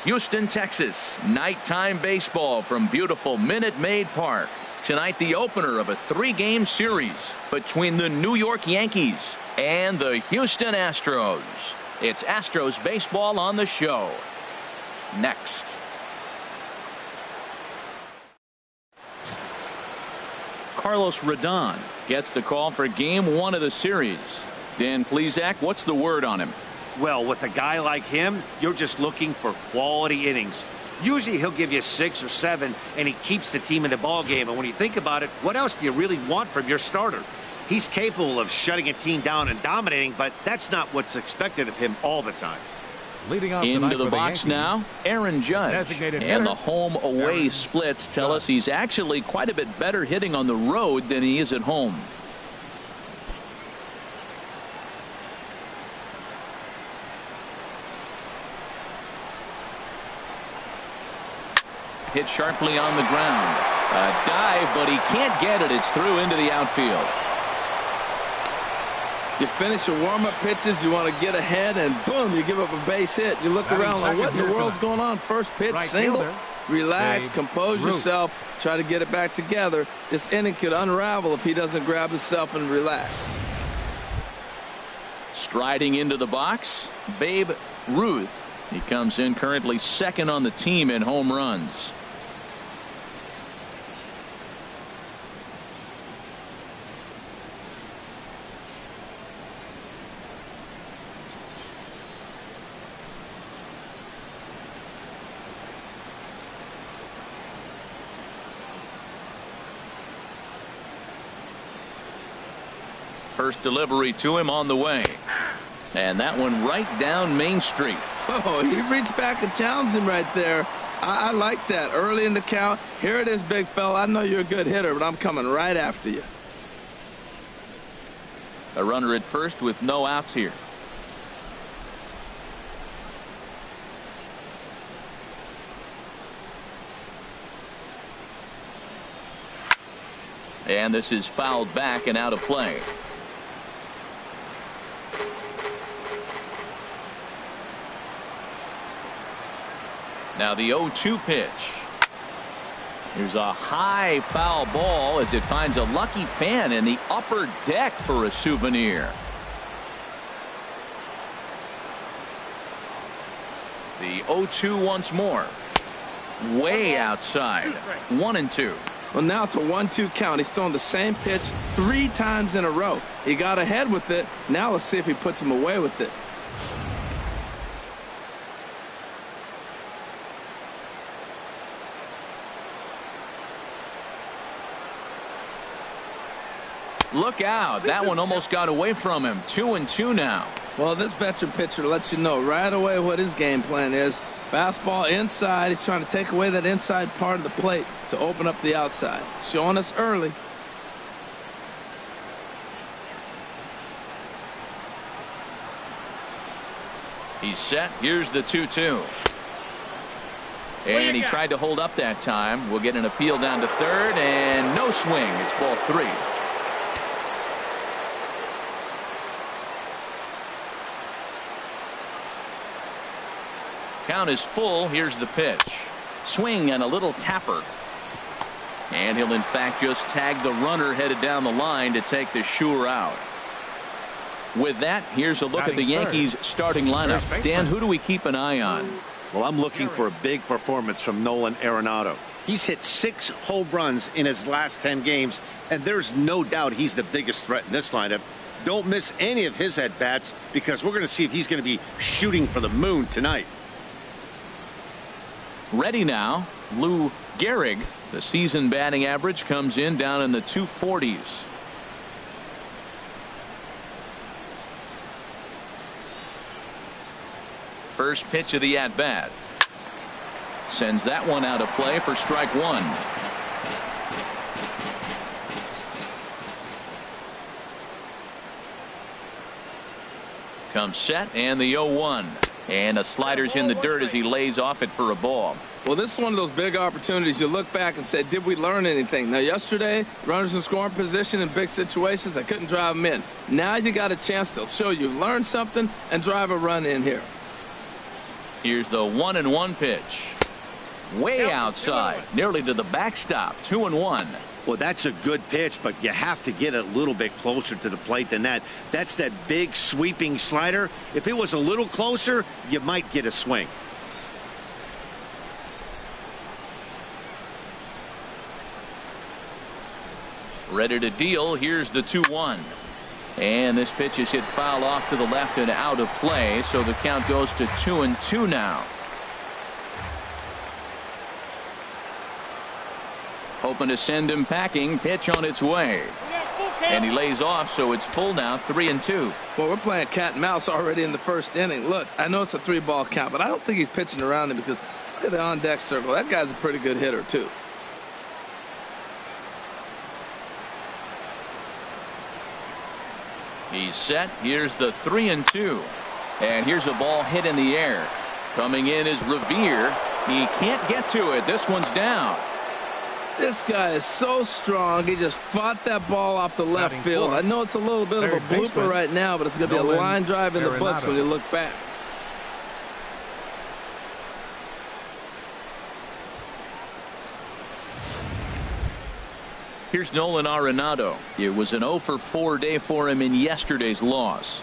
Houston, Texas. Nighttime baseball from beautiful Minute Maid Park. Tonight, the opener of a 3-game series between the New York Yankees and the Houston Astros. It's Astros baseball on the show. Next. Carlos Rodon gets the call for game 1 of the series. Dan Plesac, what's the word on him? Well, with a guy like him, you're just looking for quality innings. Usually he'll give you 6 or 7, and he keeps the team in the ball game. And when you think about it, what else do you really want from your starter? He's capable of shutting a team down and dominating, but that's not what's expected of him all the time. Leading off into the box now, Aaron Judge. And the home-away splits tell us he's actually quite a bit better hitting on the road than he is at home. Hit sharply on the ground. A dive, but he can't get it. It's through into the outfield. You finish your warm-up pitches, you want to get ahead, and boom, you give up a base hit. You look around like, what in the world's going on? First pitch, single. Relax, compose yourself, try to get it back together. This inning could unravel if he doesn't grab himself and relax. Striding into the box, Babe Ruth. He comes in currently 2nd on the team in home runs. First delivery to him on the way. And that one right down Main Street. Oh, he reached back and challenged him right there. I like that. Early in the count. Here it is, big fella. I know you're a good hitter, but I'm coming right after you. A runner at first with no outs here. And this is fouled back and out of play. Now the 0-2 pitch. Here's a high foul ball as it finds a lucky fan in the upper deck for a souvenir. The 0-2 once more. Way outside. 1-2. Well, now it's a 1-2 count. He's throwing the same pitch 3 times in a row. He got ahead with it. Now let's see if he puts him away with it. Look out. That one almost got away from him. 2-2 now. Well, this veteran pitcher lets you know right away what his game plan is. Fastball inside. He's trying to take away that inside part of the plate to open up the outside. Showing us early. He's set. Here's the 2-2. And he tried to hold up that time. We'll get an appeal down to 3rd, and no swing. It's ball 3. Count is full. Here's the pitch. Swing and a little tapper. And he'll in fact just tag the runner headed down the line to take the sure out. With that, here's a look at the Yankees starting lineup. Dan, who do we keep an eye on? Well, I'm looking for a big performance from Nolan Arenado. He's hit 6 home runs in his last 10 games, and there's no doubt he's the biggest threat in this lineup. Don't miss any of his at-bats because we're going to see if he's going to be shooting for the moon tonight. Ready now, Lou Gehrig. The season batting average comes in down in the 240s. First pitch of the at-bat. Sends that one out of play for strike 1. Comes set and the 0-1. And a slider's in the dirt as he lays off it for a ball. Well, this is one of those big opportunities. You look back and say, did we learn anything? Now, yesterday, runners in scoring position in big situations, I couldn't drive them in. Now you got a chance to show you learned something and drive a run in here. Here's the 1-1 pitch. Way outside, nearly to the backstop. 2-1. Well, that's a good pitch, but you have to get a little bit closer to the plate than that. That's that big sweeping slider. If it was a little closer, you might get a swing. Ready to deal. Here's the 2-1. And this pitch is hit foul off to the left and out of play, so the count goes to 2-2 now. Hoping to send him packing. Pitch on its way. And he lays off, so it's full now, 3-2. Well, we're playing cat and mouse already in the first inning. Look, I know it's a 3-ball count, but I don't think he's pitching around him because look at the on-deck circle. That guy's a pretty good hitter, too. He's set. Here's the 3-2. And here's a ball hit in the air. Coming in is Revere. He can't get to it. This one's down. This guy is so strong. He just fought that ball off the left field. I know it's a little bit of a blooper right now, but it's going to be a line drive in the books when you look back. Here's Nolan Arenado. It was an 0-for-4 day for him in yesterday's loss.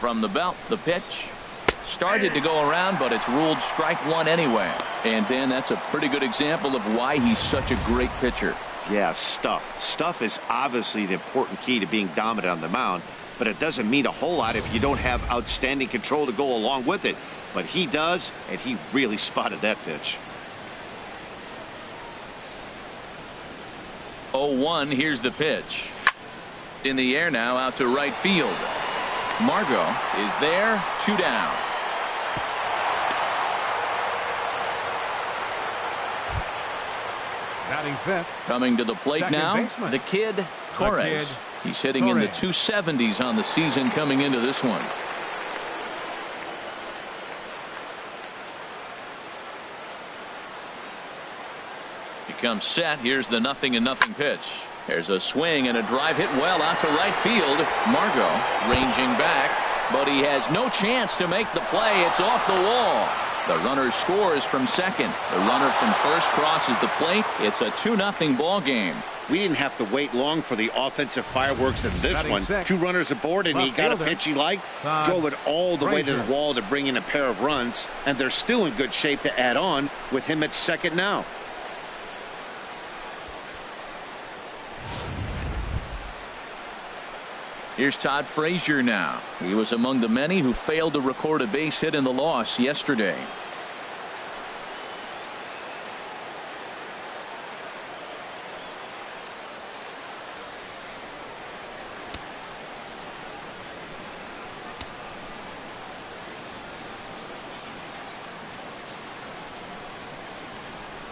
From the belt, the pitch started to go around, but it's ruled strike one anyway. And Ben, that's a pretty good example of why he's such a great pitcher. Yeah, stuff. Stuff is obviously the important key to being dominant on the mound, but it doesn't mean a whole lot if you don't have outstanding control to go along with it. But he does, and he really spotted that pitch. 0-1, here's the pitch. In the air now, out to right field. Margot is there, 2 down. Batting fifth. Coming to the plate Second now, baseman. the kid, Torres. He's hitting in the 270s on the season coming into this one. He comes set. Here's the 0-0 pitch. There's a swing and a drive hit well out to right field. Margot ranging back, but he has no chance to make the play. It's off the wall. The runner scores from second. The runner from first crosses the plate. It's a 2-0 ball game. We didn't have to wait long for the offensive fireworks in this one. 2 runners aboard, and he got a pitch he liked, drove it all the way to the wall to bring in a pair of runs, and they're still in good shape to add on with him at second now. Here's Todd Frazier now. He was among the many who failed to record a base hit in the loss yesterday.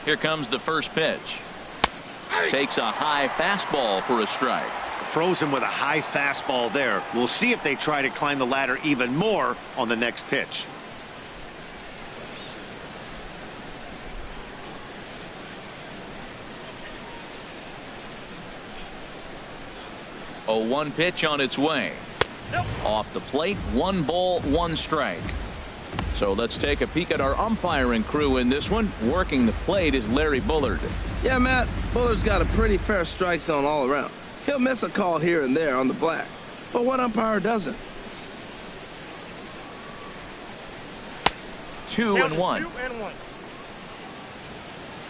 Here comes the first pitch. Takes a high fastball for a strike. Froze him with a high fastball there. We'll see if they try to climb the ladder even more on the next pitch. A 1 pitch on its way. Off the plate, 1 ball, 1 strike. So let's take a peek at our umpiring crew in this one. Working the plate is Larry Bullard. Yeah, Matt, Bullard's got a pretty fair strike zone all around. He'll miss a call here and there on the black, but what umpire doesn't? 2-1.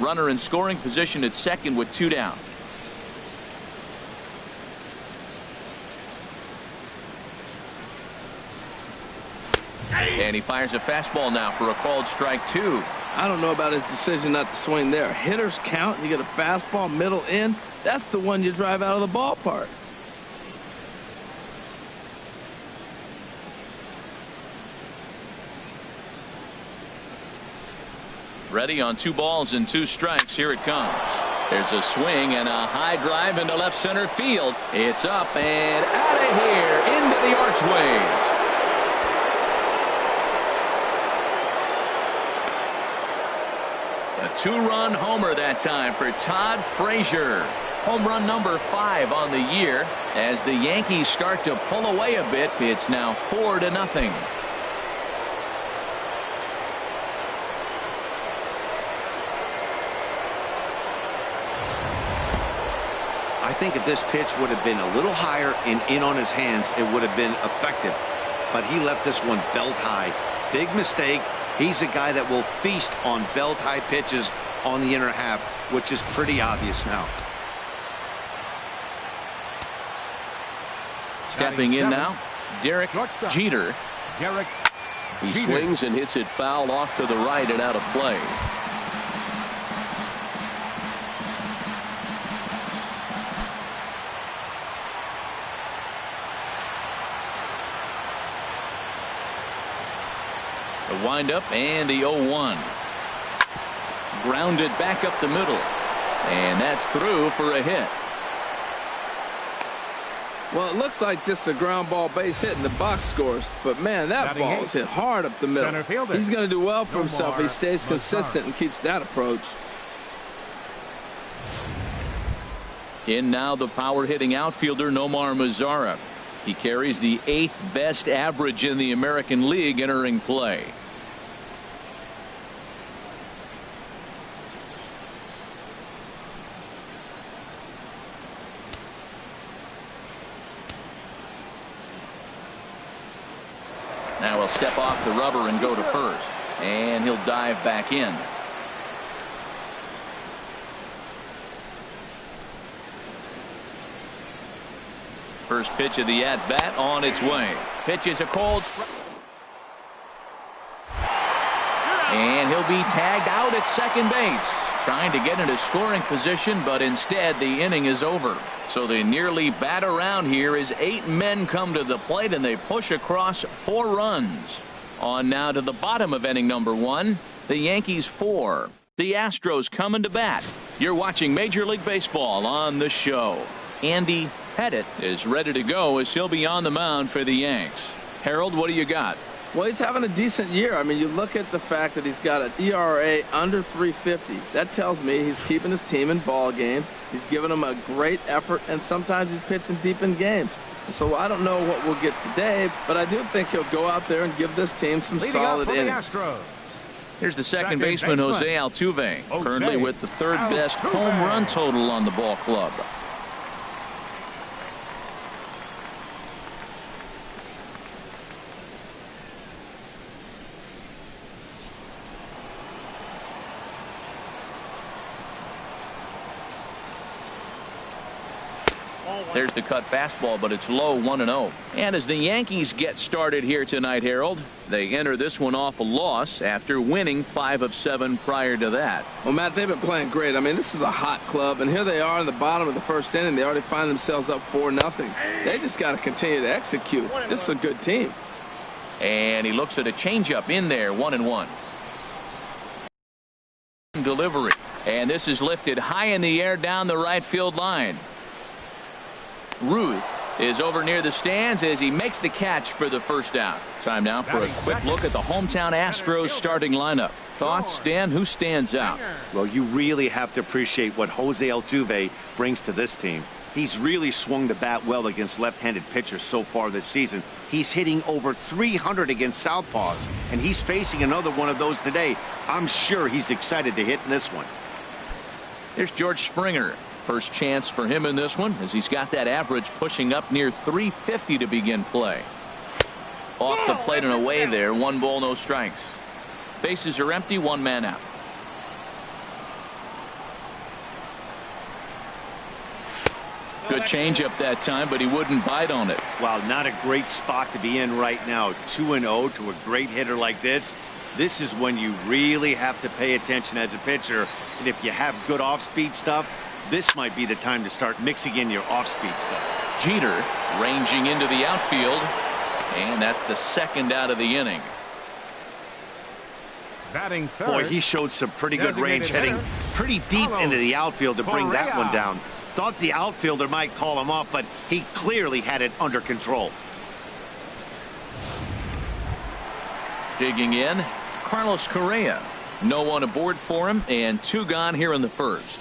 Runner in scoring position at second with 2 down. And he fires a fastball now for a called strike 2. I don't know about his decision not to swing there. Hitters count. You get a fastball middle in. That's the one you drive out of the ballpark. Ready on 2 balls and 2 strikes. Here it comes. There's a swing and a high drive into left center field. It's up and out of here into the archways. 2-run homer that time for Todd Frazier. Home run number 5 on the year. As the Yankees start to pull away a bit, it's now 4-0. I think if this pitch would have been a little higher and in on his hands, it would have been effective. But he left this one belt high. Big mistake. He's a guy that will feast on belt high pitches on the inner half, which is pretty obvious now. Stepping in now, Derek Jeter. He swings and hits it foul off to the right and out of play. The windup and the 0-1. Grounded back up the middle. And that's through for a hit. Well, it looks like just a ground ball base hit in the box scores, but man, that ball is hit hard up the middle. He's going to do well for himself. He stays consistent and keeps that approach. In now the power hitting outfielder Nomar Mazara. He carries the 8th best average in the American League entering play. Now he'll step off the rubber and go to first. And he'll dive back in. First pitch of the at-bat on its way. Pitch is a cold strike. And he'll be tagged out at second base. Trying to get into scoring position, but instead the inning is over. So they nearly bat around here as 8 men come to the plate and they push across 4 runs. On now to the bottom of inning number 1. The Yankees 4. The Astros coming to bat. You're watching Major League Baseball on the show. Andy Pettitte is ready to go as he'll be on the mound for the Yanks. Harold, what do you got? Well, he's having a decent year. I mean, you look at the fact that he's got an ERA under 350. That tells me he's keeping his team in ball games. He's giving them a great effort, and sometimes he's pitching deep in games. So I don't know what we'll get today, but I do think he'll go out there and give this team some solid innings. Here's the second baseman, Jose Altuve, currently with the 3rd best home run total on the ball club. There's the cut fastball, but it's low, 1-0. And as the Yankees get started here tonight, Harold, they enter this one off a loss after winning 5 of 7 prior to that. Well, Matt, they've been playing great. I mean, this is a hot club, and here they are in the bottom of the 1st inning. They already find themselves up 4-0. They just got to continue to execute. This is a good team. And he looks at a changeup in there, 1-1. Delivery. And this is lifted high in the air down the right field line. Ruth is over near the stands as he makes the catch for the first out. Time now for a quick look at the hometown Astros starting lineup. Thoughts, Dan? Who stands out? Well, you really have to appreciate what Jose Altuve brings to this team. He's really swung the bat well against left-handed pitchers so far this season. He's hitting over 300 against southpaws, and he's facing another one of those today. I'm sure he's excited to hit in this one. Here's George Springer. First chance for him in this one as he's got that average pushing up near 350 to begin play. Off the plate and away there. 1 ball, no strikes. Bases are empty. 1 man out. Good changeup that time, but he wouldn't bite on it. Wow, not a great spot to be in right now. 2-0 to a great hitter like this. This is when you really have to pay attention as a pitcher. And if you have good off-speed stuff, this might be the time to start mixing in your off-speed stuff. Jeter ranging into the outfield, and that's the 2nd out of the inning. Batting third. Boy, he showed some pretty good range, heading pretty deep into the outfield to bring that one down. Thought the outfielder might call him off, but he clearly had it under control. Digging in, Carlos Correa. No one aboard for him, and 2 gone here in the first.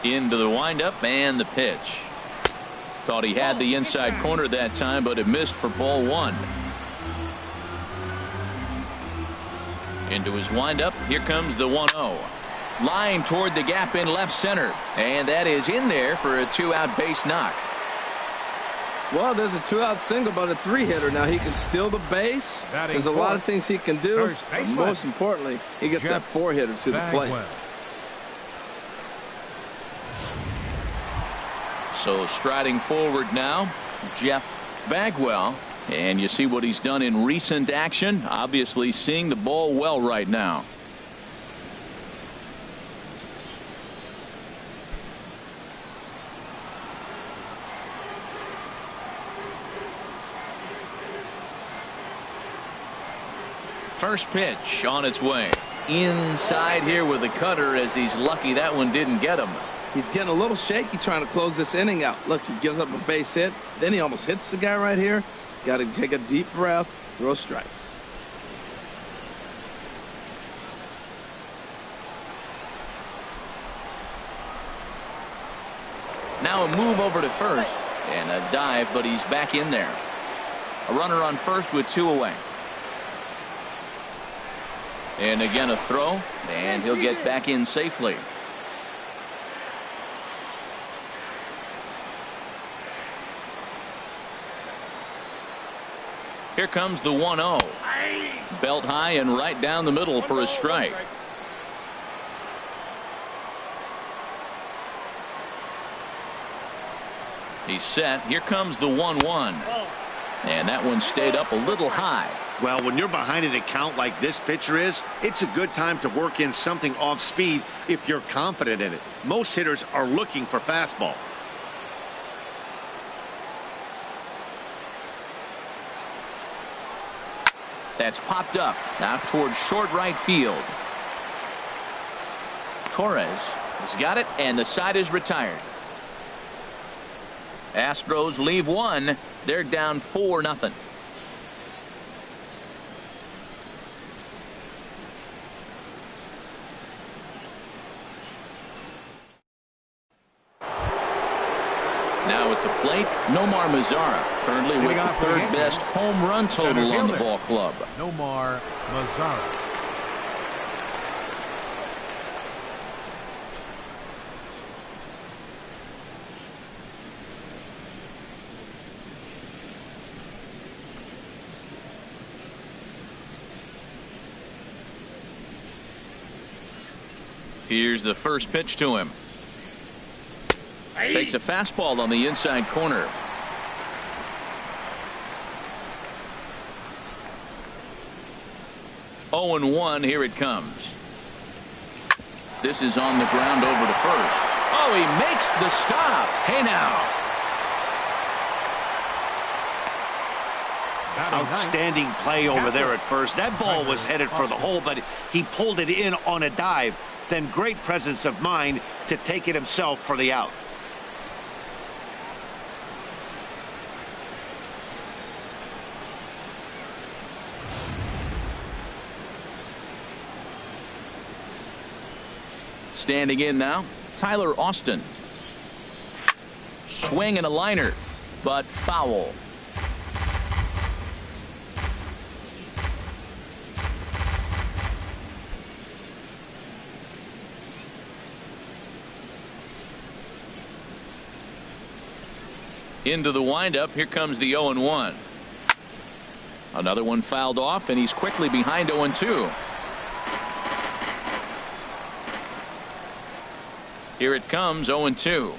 Into the windup and the pitch. Thought he had the inside corner that time, but it missed for ball 1. Into his windup. Here comes the 1-0. Line toward the gap in left center. And that is in there for a 2-out base knock. Well, there's a 2-out single, but a 3-hitter. Now he can steal the base. There's a lot of things he can do. But most importantly, he gets that 4-hitter to the plate. So striding forward now, Jeff Bagwell. And you see what he's done in recent action. Obviously seeing the ball well right now. First pitch on its way. Inside here with the cutter, as he's lucky that one didn't get him. He's getting a little shaky trying to close this inning out. Look, he gives up a base hit. Then he almost hits the guy right here. Got to take a deep breath, throw strikes. Now a move over to first and a dive, but he's back in there. A runner on first with 2 away. And again a throw, and he'll get back in safely. Here comes the 1-0. Belt high and right down the middle for a strike. He's set. Here comes the 1-1. And that one stayed up a little high. Well, when you're behind an account like this pitcher is, it's a good time to work in something off speed if you're confident in it. Most hitters are looking for fastball. That's popped up out towards short right field. Torres has got it, and the side is retired. Astros leave 1. They're down 4-0. Now at the plate, NOMAR MAZARA, currently with the 3rd best home run total on the ball club. NOMAR MAZARA. Here's the first pitch to him. Takes a fastball on the inside corner. Oh, 0-1. Here it comes. This is on the ground over to first. Oh, he makes the stop. Hey now. Outstanding play over there at first. That ball was headed for the hole, but he pulled it in on a dive. Then great presence of mind to take it himself for the out. Standing in now, Tyler Austin. Swing and a liner, but foul. Into the windup. Here comes the 0-1. Another one fouled off, and he's quickly behind 0-2. Here it comes, 0-2.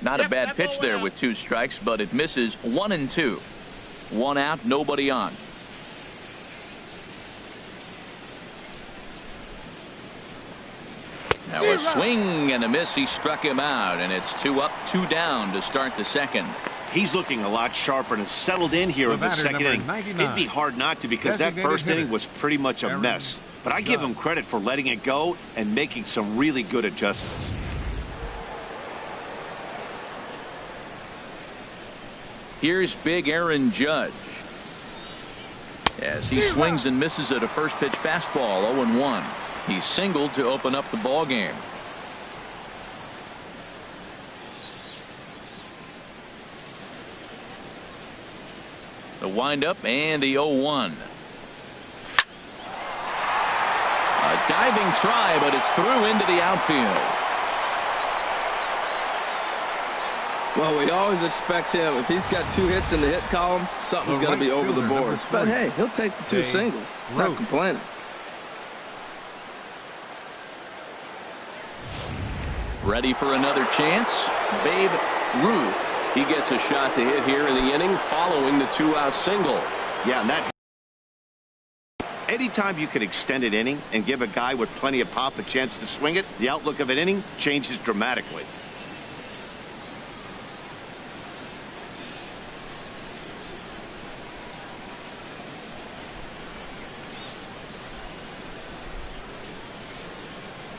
Not a bad pitch there with 2 strikes, but it misses. 1-2. 1 out, nobody on. Now a swing and a miss. He struck him out, and it's 2 up, 2 down to start the second. He's looking a lot sharper and has settled in here in the second inning. It'd be hard not to because that first inning was pretty much a mess. But I give him credit for letting it go and making some really good adjustments. Here's big Aaron Judge. As he swings and misses at a first pitch fastball, 0-1. He singled to open up the ball game. The windup and the 0-1. A diving try, but it's through into the outfield. Well, we always expect him. If he's got 2 hits in the hit column, something's going to be over the boards. But hey, he'll take the 2 singles. Not complaining. Ready for another chance? Babe Ruth. He gets a shot to hit here in the inning following the 2-out single. Yeah, and that anytime you can extend an inning and give a guy with plenty of pop a chance to swing it, the outlook of an inning changes dramatically.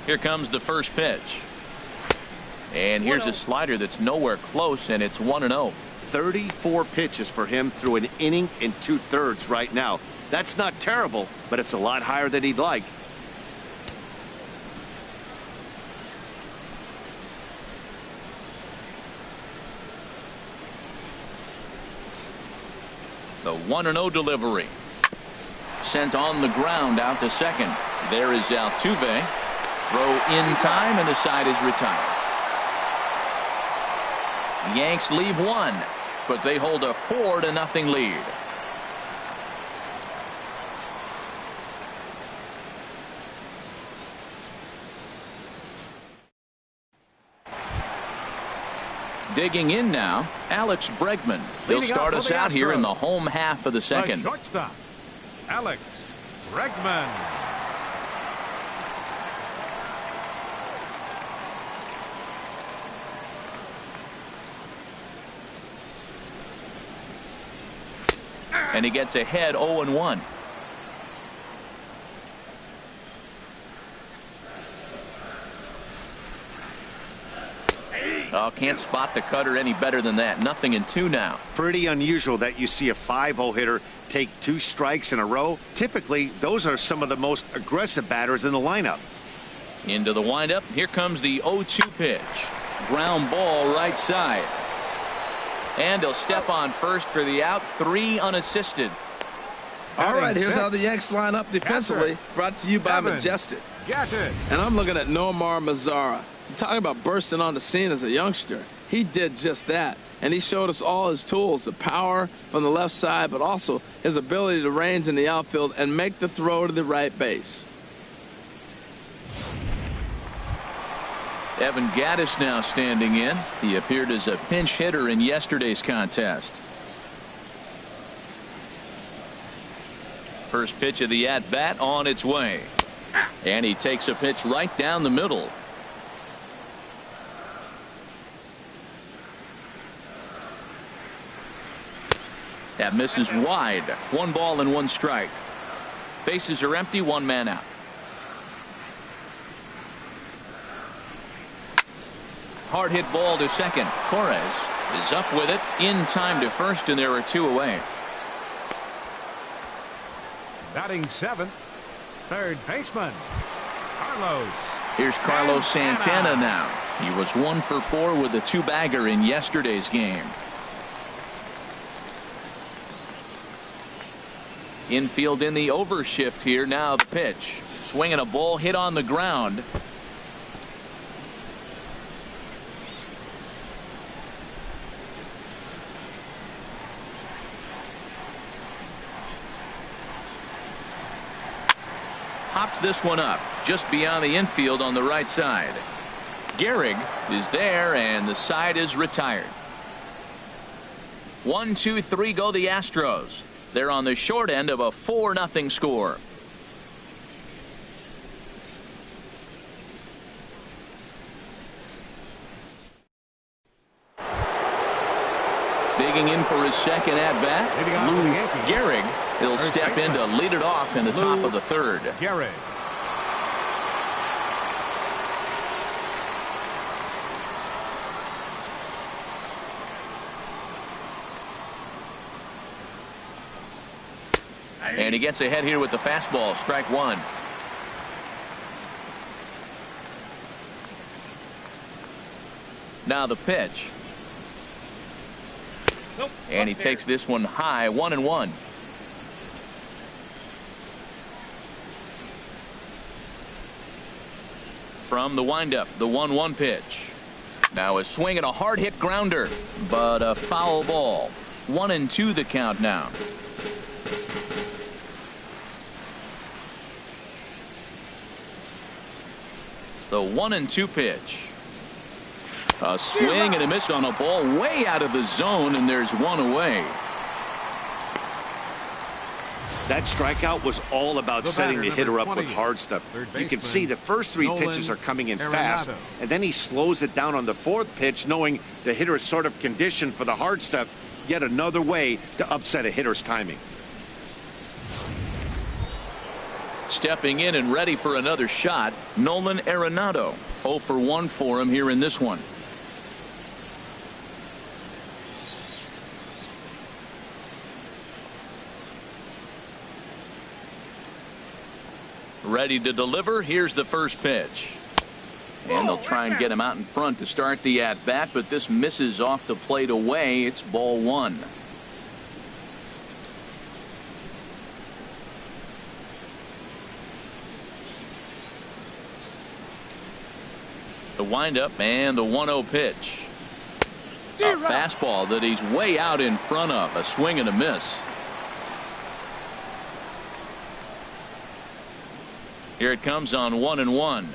Here comes the first pitch. And here's a slider that's nowhere close, and it's 1-0. 34 pitches for him through an inning and 2/3 right now. That's not terrible, but it's a lot higher than he'd like. The 1-0 delivery. Sent on the ground out to second. There is Altuve. Throw in time, and the side is retired. The Yanks leave 1, but they hold a 4-0 lead. Digging in now, Alex Bregman. He'll start us out here in the home half of the second. Shortstop, Alex Bregman. And he gets ahead 0-1. Oh, can't spot the cutter any better than that. 0-2 now. Pretty unusual that you see a 5-0 hitter take 2 strikes in a row. Typically, those are some of the most aggressive batters in the lineup. Into the windup. Here comes the 0-2 pitch. Ground ball right side. And he'll step on first for the out. 3 unassisted. All right, here's how the Yanks line up defensively. Brought to you by Majestic. GATTIS. And I'm looking at NOMAR MAZARA. You're talking about bursting on the scene as a youngster. He did just that. And he showed us all his tools, the power from the left side, but also his ability to range in the outfield and make the throw to the right base. Evan Gattis now standing in. He appeared as a pinch hitter in yesterday's contest. First pitch of the at-bat on its way. And he takes a pitch right down the middle. That misses wide. 1 ball and 1 strike. Bases are empty, 1 man out. Hard hit ball to second. Torres is up with it in time to first, and there are 2 away. Batting 7th, third baseman, Carlos. Here's Carlos Santana now. He was 1 for 4 with a 2-bagger in yesterday's game. Infield in the overshift here. Now the pitch. Swinging a ball hit on the ground. Pops this one up just beyond the infield on the right side. Gehric is there, and the side is retired. 1, 2, 3 go the Astros. They're on the short end of a 4-0 score. Digging in for his second at-bat, Gehric. He'll step in to lead it off in the top of the third. Gehric. And he gets ahead here with the fastball. Strike one. Now the pitch. And he takes this one high, 1-1. From the windup, the 1-1 pitch. Now a swing and a hard hit grounder, but a foul ball. 1-2 the count now. The 1-2 pitch. A swing and a miss on a ball way out of the zone, and there's one away. That strikeout was all about setting the hitter up with hard stuff. You can see the first three pitches are coming in fast, and then he slows it down on the fourth pitch, knowing the hitter is sort of conditioned for the hard stuff. Yet another way to upset a hitter's timing. Stepping in and ready for another shot, Nolan Arenado. 0 for 1 for him here in this one. Ready to deliver. Here's the first pitch. And they'll try and get him out in front to start the at-bat, but this misses off the plate away. It's ball one. The windup and the 1-0 pitch. A fastball that he's way out in front of. A swing and a miss. Here it comes on 1-1.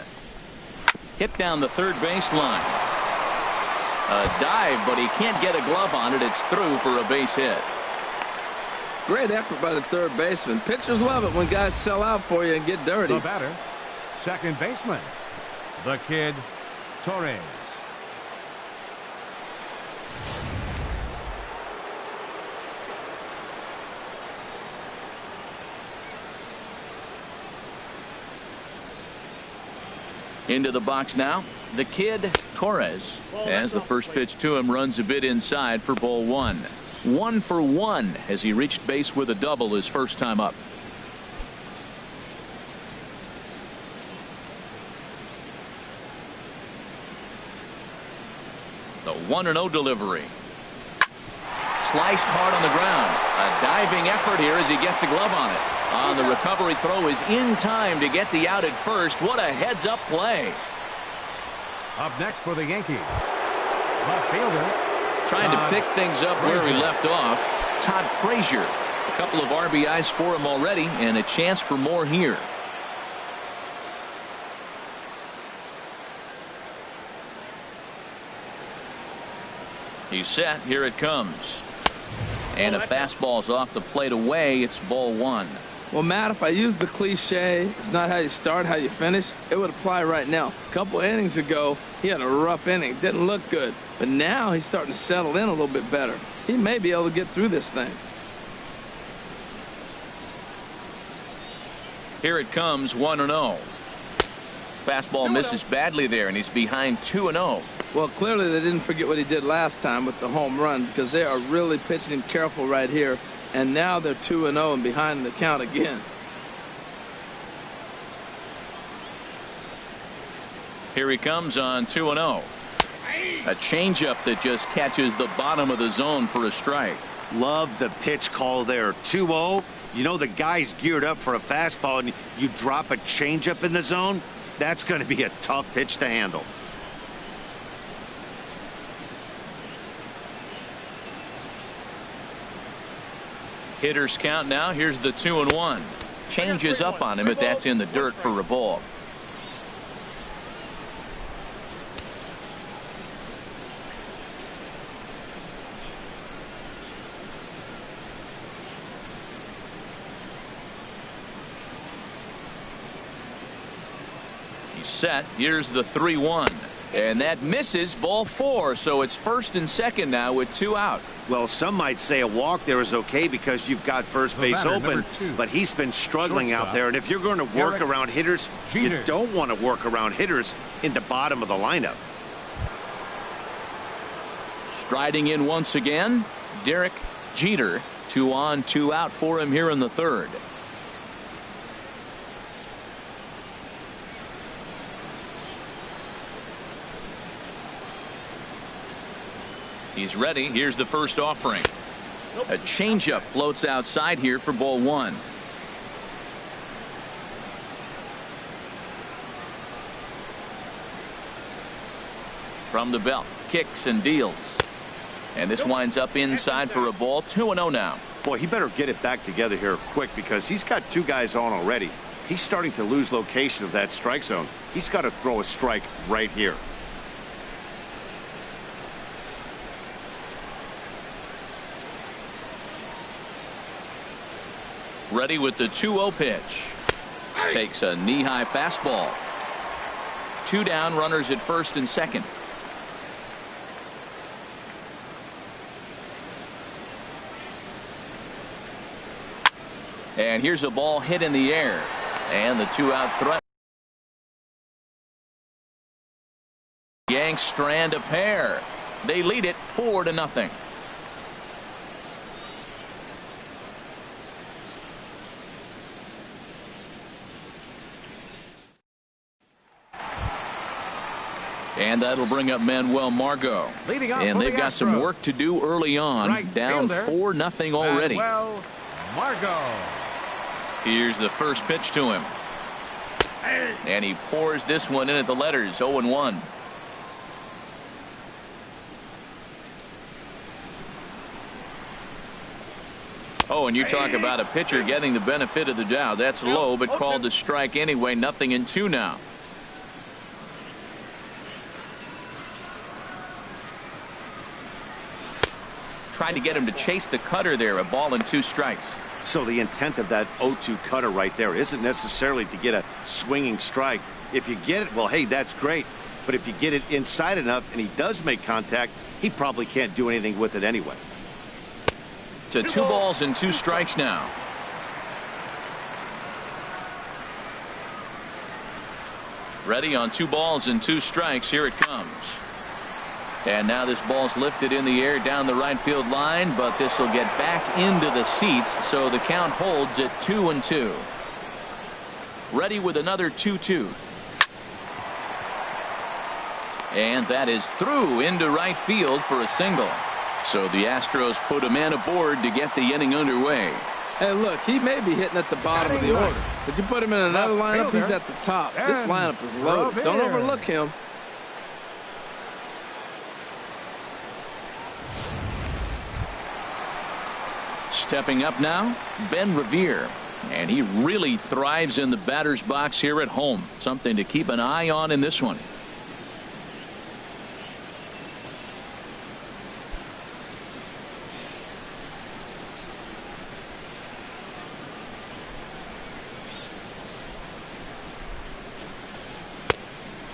Hit down the third baseline. A dive, but he can't get a glove on it. It's through for a base hit. Great effort by the third baseman. Pitchers love it when guys sell out for you and get dirty. The batter, second baseman, the kid, Torres. Into the box now, the kid, Torres. As the first pitch to him runs a bit inside for ball one. 1 for 1 as he reached base with a double his first time up. The 1-0 delivery. Sliced hard on the ground. A diving effort here as he gets a glove on it. On the recovery throw is in time to get the out at first. What a heads-up play. Up next for the Yankees, left fielder. Trying to pick things up where he left off. Todd Frazier. A couple of RBIs for him already and a chance for more here. He's set. Here it comes. And a fastball's off the plate away. It's ball one. Well, Matt, if I use the cliche, it's not how you start, how you finish, it would apply right now. A couple innings ago, he had a rough inning. Didn't look good. But now he's starting to settle in a little bit better. He may be able to get through this thing. Here it comes, 1-0. Fastball misses badly there, and he's behind 2-0. Well, clearly they didn't forget what he did last time with the home run, because they are really pitching him careful right here. And now they're 2-0 and behind the count again. Here he comes on 2-0. A changeup that just catches the bottom of the zone for a strike. Love the pitch call there. 2-0. You know the guy's geared up for a fastball, and you drop a changeup in the zone. That's going to be a tough pitch to handle. Hitters count now. Here's the 2-1. Changes up on him, but that's in the dirt for a ball. He's set. Here's the 3-1. And that misses, ball 4, so it's first and second now with 2 out. Well, some might say a walk there is okay because you've got first base open, but he's been struggling out there. And if you're going to work around hitters, you don't want to work around hitters in the bottom of the lineup. Striding in once again, Derek Jeter. 2 on, 2 out for him here in the third. He's ready. Here's the first offering. A changeup floats outside here for ball 1. From the belt, kicks and deals. And this winds up inside for a ball. 2-0 now. Boy, he better get it back together here quick because he's got 2 guys on already. He's starting to lose location of that strike zone. He's got to throw a strike right here. Ready with the 2-0 pitch. Takes a knee-high fastball. 2 down, runners at first and second. And here's a ball hit in the air. And the 2-out threat. Yanks strand of hair. They lead it 4-0. And that'll bring up Manuel Margot. And they've got some work to do early on. Down 4-0 already. Manuel Margot. Here's the first pitch to him. And he pours this one in at the letters. 0-1. Oh, and you talk about a pitcher getting the benefit of the doubt. That's low, but called a strike anyway. 0-2 now. Tried to get him to chase the cutter there. A ball and 2 strikes. So the intent of that 0-2 cutter right there isn't necessarily to get a swinging strike. If you get it, well, hey, that's great. But if you get it inside enough and he does make contact, he probably can't do anything with it anyway. To 2 balls and 2 strikes now. Ready on 2 balls and 2 strikes. Here it comes. And now this ball's lifted in the air down the right field line, but this will get back into the seats, so the count holds at 2-2. Ready with another 2-2. And that is through into right field for a single. So the Astros put a man aboard to get the inning underway. Hey, look, he may be hitting at the bottom of the order, but you put him in another lineup, he's at the top. This lineup is loaded. Don't overlook him. Stepping up now, Ben Revere. And he really thrives in the batter's box here at home. Something to keep an eye on in this one.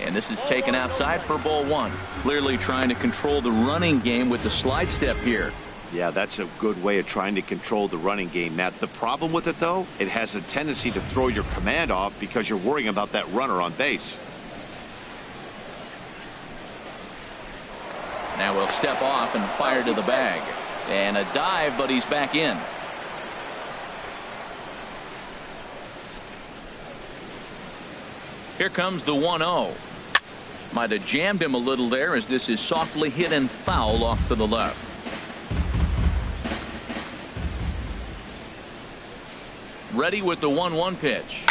And this is taken outside for ball 1. Clearly trying to control the running game with the slide step here. Yeah, that's a good way of trying to control the running game, Matt. The problem with it, though, it has a tendency to throw your command off because you're worrying about that runner on base. Now we'll step off and fire to the bag. And a dive, but he's back in. Here comes the 1-0. Might have jammed him a little there as this is softly hit and foul off to the left. Ready with the 1-1 pitch.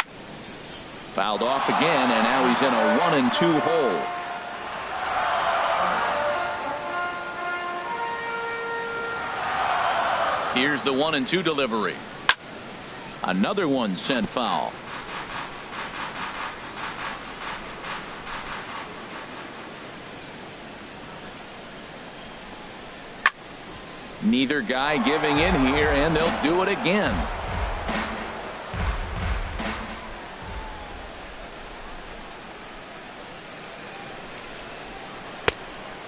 Fouled off again, and now he's in a 1-2 hole. Here's the 1-2 delivery. Another one sent foul. Neither guy giving in here, and they'll do it again.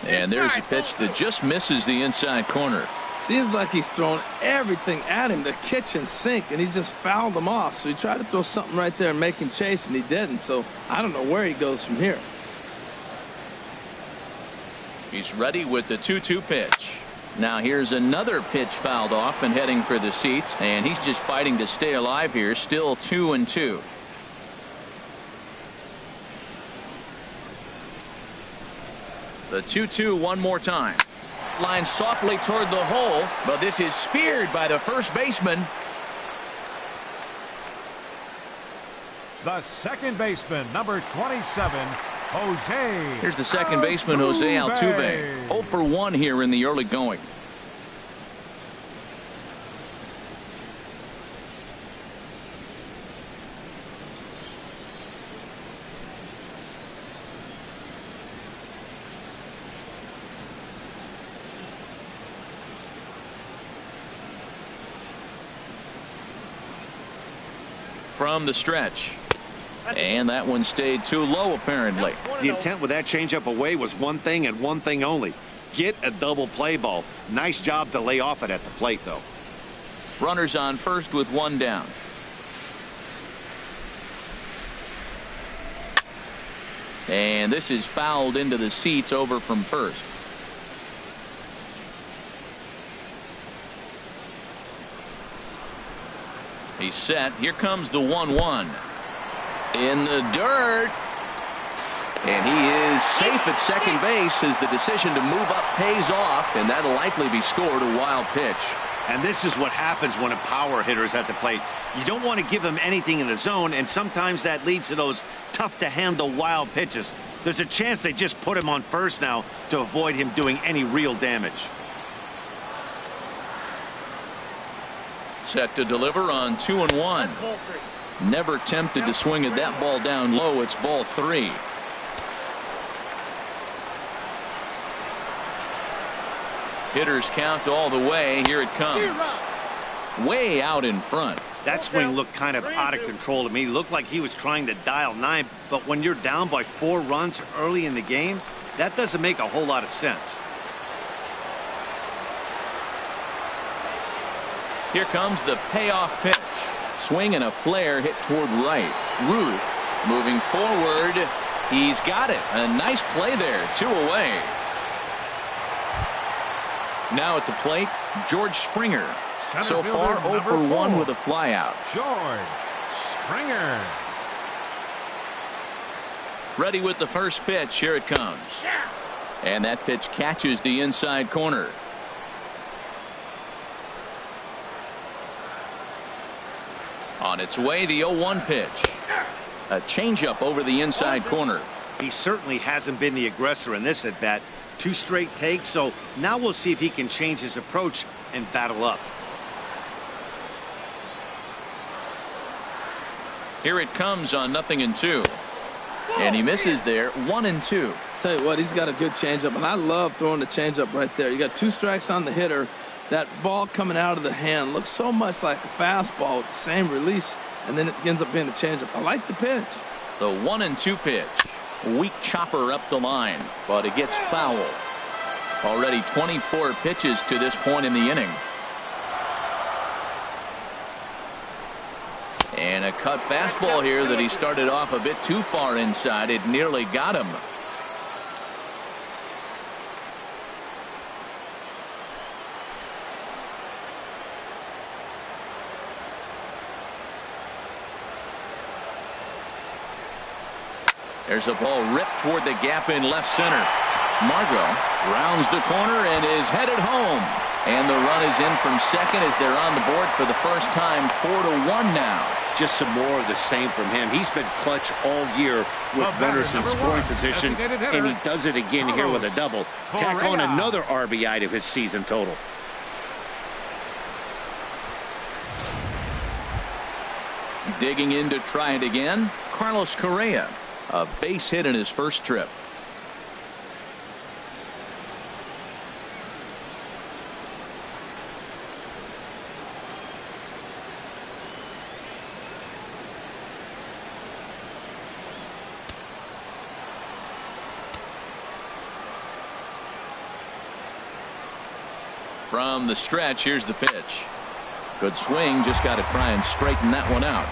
And there's a pitch that just misses the inside corner. Seems like he's thrown everything at him, the kitchen sink, and he just fouled him off. So he tried to throw something right there and make him chase, and he didn't. So I don't know where he goes from here. He's ready with the 2-2 pitch. Now here's another pitch fouled off and heading for the seats, and he's just fighting to stay alive here. Still 2-2. The 2-2 one more time. Line softly toward the hole, but this is speared by the first baseman. The second baseman, number 27, Jose. Here's the second baseman, Jose Altuve. 0 for 1 here in the early going. From the stretch. And that one stayed too low, apparently. The intent with that changeup away was one thing and one thing only. Get a double play ball. Nice job to lay off it at the plate, though. Runners on first with one down. And this is fouled into the seats over from first. He's set. Here comes the 1-1. In the dirt. And he is safe at second base as the decision to move up pays off, and that'll likely be scored a wild pitch. And this is what happens when a power hitter is at the plate. You don't want to give him anything in the zone, and sometimes that leads to those tough-to-handle wild pitches. There's a chance they just put him on first now to avoid him doing any real damage. Set to deliver on 2-1. Never tempted to swing at that ball down low. It's ball 3. Hitters count all the way. Here it comes. Way out in front. That swing looked kind of out of control to me. It looked like he was trying to dial 9, but when you're down by 4 runs early in the game, that doesn't make a whole lot of sense. Here comes the payoff pitch. Swing and a flare hit toward right. Ruth moving forward. He's got it. A nice play there. 2 away. Now at the plate, George Springer. So far 0 for 1 with a flyout. George Springer. Ready with the first pitch. Here it comes. And that pitch catches the inside corner. On its way, the 0-1 pitch. A changeup over the inside corner. He certainly hasn't been the aggressor in this at bat. 2 straight takes, so now we'll see if he can change his approach and battle up. Here it comes on 0-2. And he misses there. 1-2. Tell you what, he's got a good changeup, and I love throwing the changeup right there. You got 2 strikes on the hitter. That ball coming out of the hand looks so much like a fastball with the same release, and then it ends up being a changeup. I like the pitch. The 1-2 pitch. Weak chopper up the line, but it gets foul. Already 24 pitches to this point in the inning. And a cut fastball here that he started off a bit too far inside. It nearly got him. There's a ball ripped toward the gap in left center. Margot rounds the corner and is headed home. And the run is in from second as they're on the board for the first time. 4-1 now. Just some more of the same from him. He's been clutch all year with runners in scoring position, and he does it again here with a double. Tack on another RBI to his season total. Digging in to try it again, Carlos Correa. A base hit in his first trip. From the stretch, here's the pitch. Good swing, just got to try and straighten that one out.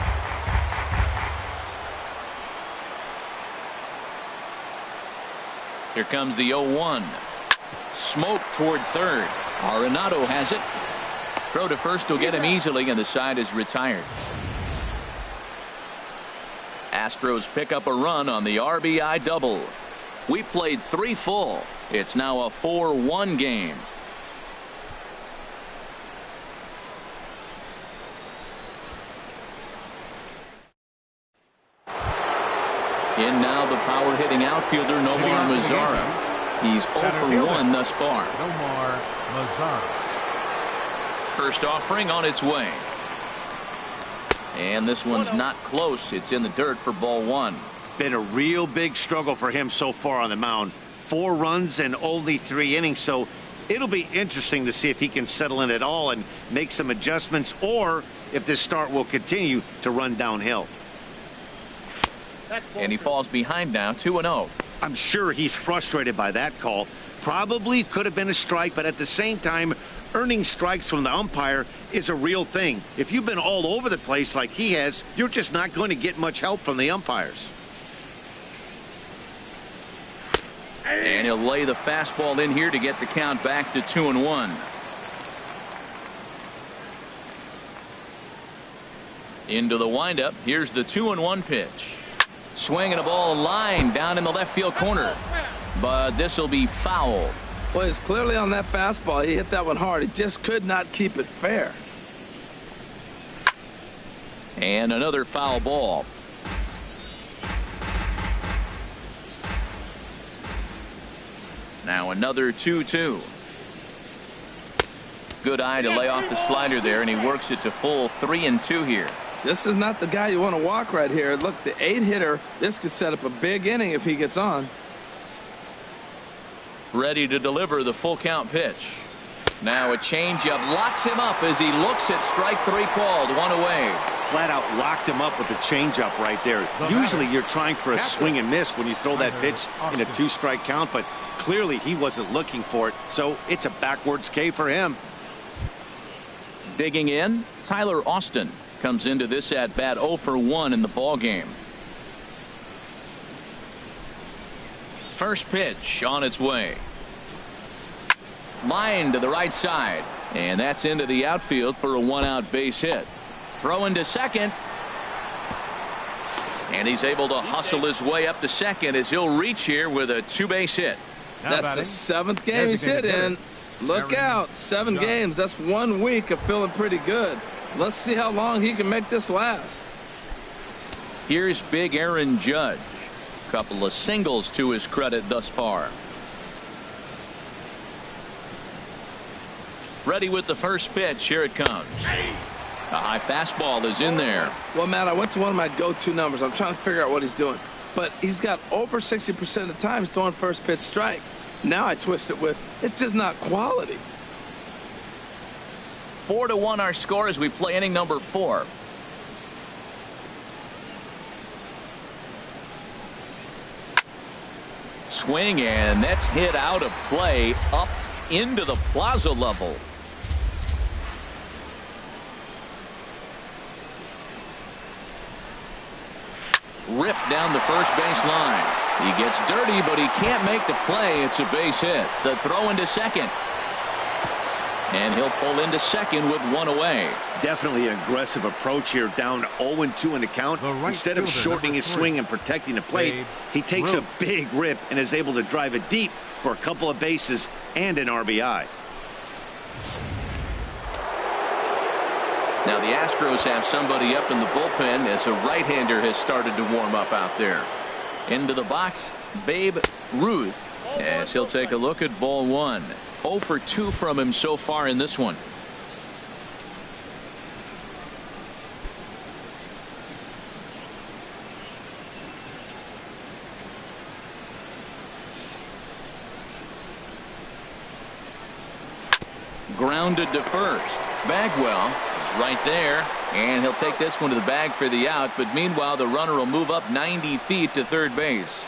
Here comes the 0-1. Smoke toward third. Arenado has it. Throw to first will get him easily, and the side is retired. Astros pick up a run on the RBI double. We played 3 full. It's now a 4-1 game. In now the power hitting outfielder NOMAR MAZARA. He's 0 for 1 thus far. NOMAR MAZARA. First offering on its way. And this one's not close. It's in the dirt for ball 1. Been a real big struggle for him so far on the mound. 4 runs and only 3 innings, so it'll be interesting to see if he can settle in at all and make some adjustments, or if this start will continue to run downhill. And he falls behind now, 2-0. I'm sure he's frustrated by that call. Probably could have been a strike, but at the same time, earning strikes from the umpire is a real thing. If you've been all over the place like he has, you're just not going to get much help from the umpires. And he'll lay the fastball in here to get the count back to 2-1. Into the windup. Here's the 2-1 pitch. Swinging a ball line down in the left field corner. But this will be foul. Well, it's clearly on that fastball. He hit that one hard. He just could not keep it fair. And another foul ball. Now another 2-2. Good eye to lay off the slider there, and he works it to full 3-2 here. This is not the guy you want to walk right here. Look, the 8-hitter, this could set up a big inning if he gets on. Ready to deliver the full count pitch. Now a changeup locks him up as he looks at strike 3 called. 1 away. Flat out locked him up with a changeup right there. Usually you're trying for a swing and miss when you throw that pitch in a 2-strike count, but clearly he wasn't looking for it, so it's a backwards K for him. Digging in, Tyler Austin comes into this at bat 0 for 1 in the ball game. First pitch on its way. Line to the right side, and that's into the outfield for a 1-out base hit. Throw into second, and he's able to hustle his way up to second as he'll reach here with a 2-base hit. That's the 7th game he's hit in. Look out, 7 games. That's 1 week of feeling pretty good. Let's see how long he can make this last. Here's big Aaron Judge. Couple of singles to his credit thus far. Ready with the first pitch. Here it comes. A high fastball is in there. Well, Matt, I went to one of my go-to numbers. I'm trying to figure out what he's doing. But he's got over 60% of the time throwing first pitch strike. Now I twist it with, it's just not quality. 4-1 our score as we play inning number 4. Swing, and that's hit out of play up into the plaza level. Ripped down the first base line. He gets dirty, but he can't make the play. It's a base hit. The throw into second. And he'll pull into second with 1 away. Definitely an aggressive approach here, down 0-2 in the count. Instead of shortening his swing and protecting the plate, he takes a big rip and is able to drive it deep for a couple of bases and an RBI. Now the Astros have somebody up in the bullpen as a right-hander has started to warm up out there. Into the box, Babe Ruth, as he'll take a look at ball 1. 0 for 2 from him so far in this one. Grounded to first. Bagwell is right there, and he'll take this one to the bag for the out, but meanwhile the runner will move up 90 feet to third base.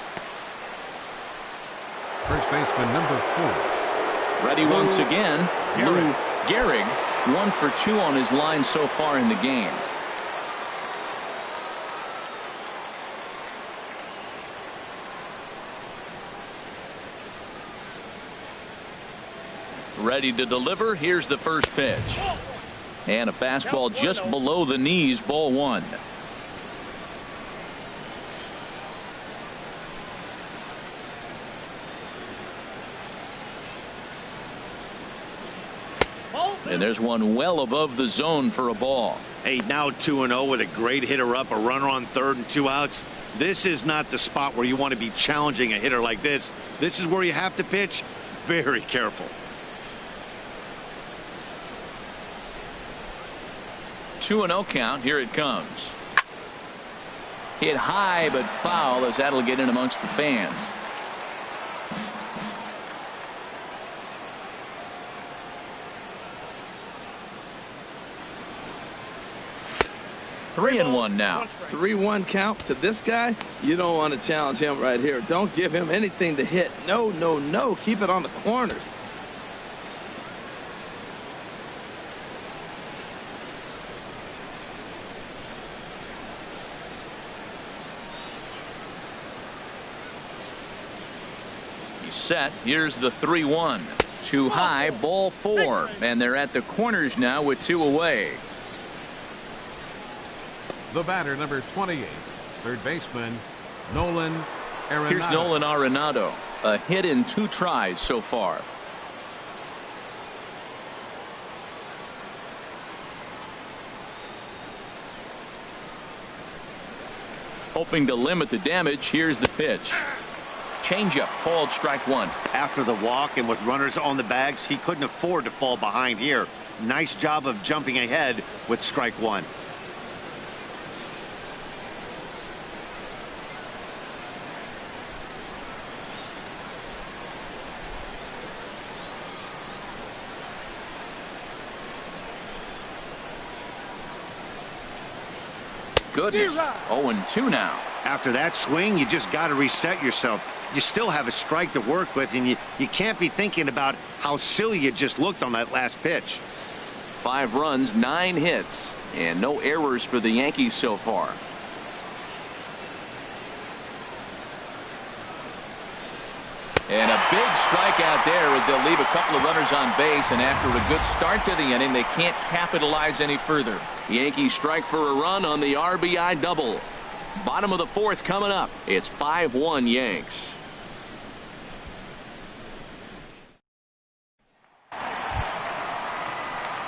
First baseman number 4. Ready once again. Gehric, 1 for 2 on his line so far in the game. Ready to deliver. Here's the first pitch. And a fastball just below the knees, ball 1. And there's one well above the zone for a ball. Hey, now 2-0 with a great hitter up, a runner on third and 2 outs. This is not the spot where you want to be challenging a hitter like this. This is where you have to pitch very careful. 2-0 count. Here it comes. Hit high but foul, as that'll get in amongst the fans. Three and one now. 3-1 count to this guy. You don't want to challenge him right here. Don't give him anything to hit. No, no, no. Keep it on the corners. He's set. Here's the 3-1. Too high, ball 4. And they're at the corners now with 2 away. The batter, number 28, third baseman, Nolan Arenado. Here's Nolan Arenado. A hit in 2 tries so far. Hoping to limit the damage. Here's the pitch. Changeup, called strike 1. After the walk and with runners on the bags, he couldn't afford to fall behind here. Nice job of jumping ahead with strike 1. Goodness. 0-2 now. After that swing, you just got to reset yourself. You still have a strike to work with, and you can't be thinking about how silly you just looked on that last pitch. 5 runs, 9 hits, and no errors for the Yankees so far. And a big strikeout there as they'll leave a couple of runners on base, and after a good start to the inning, they can't capitalize any further. The Yankees strike for a run on the RBI double. Bottom of the 4th coming up. It's 5-1 Yanks.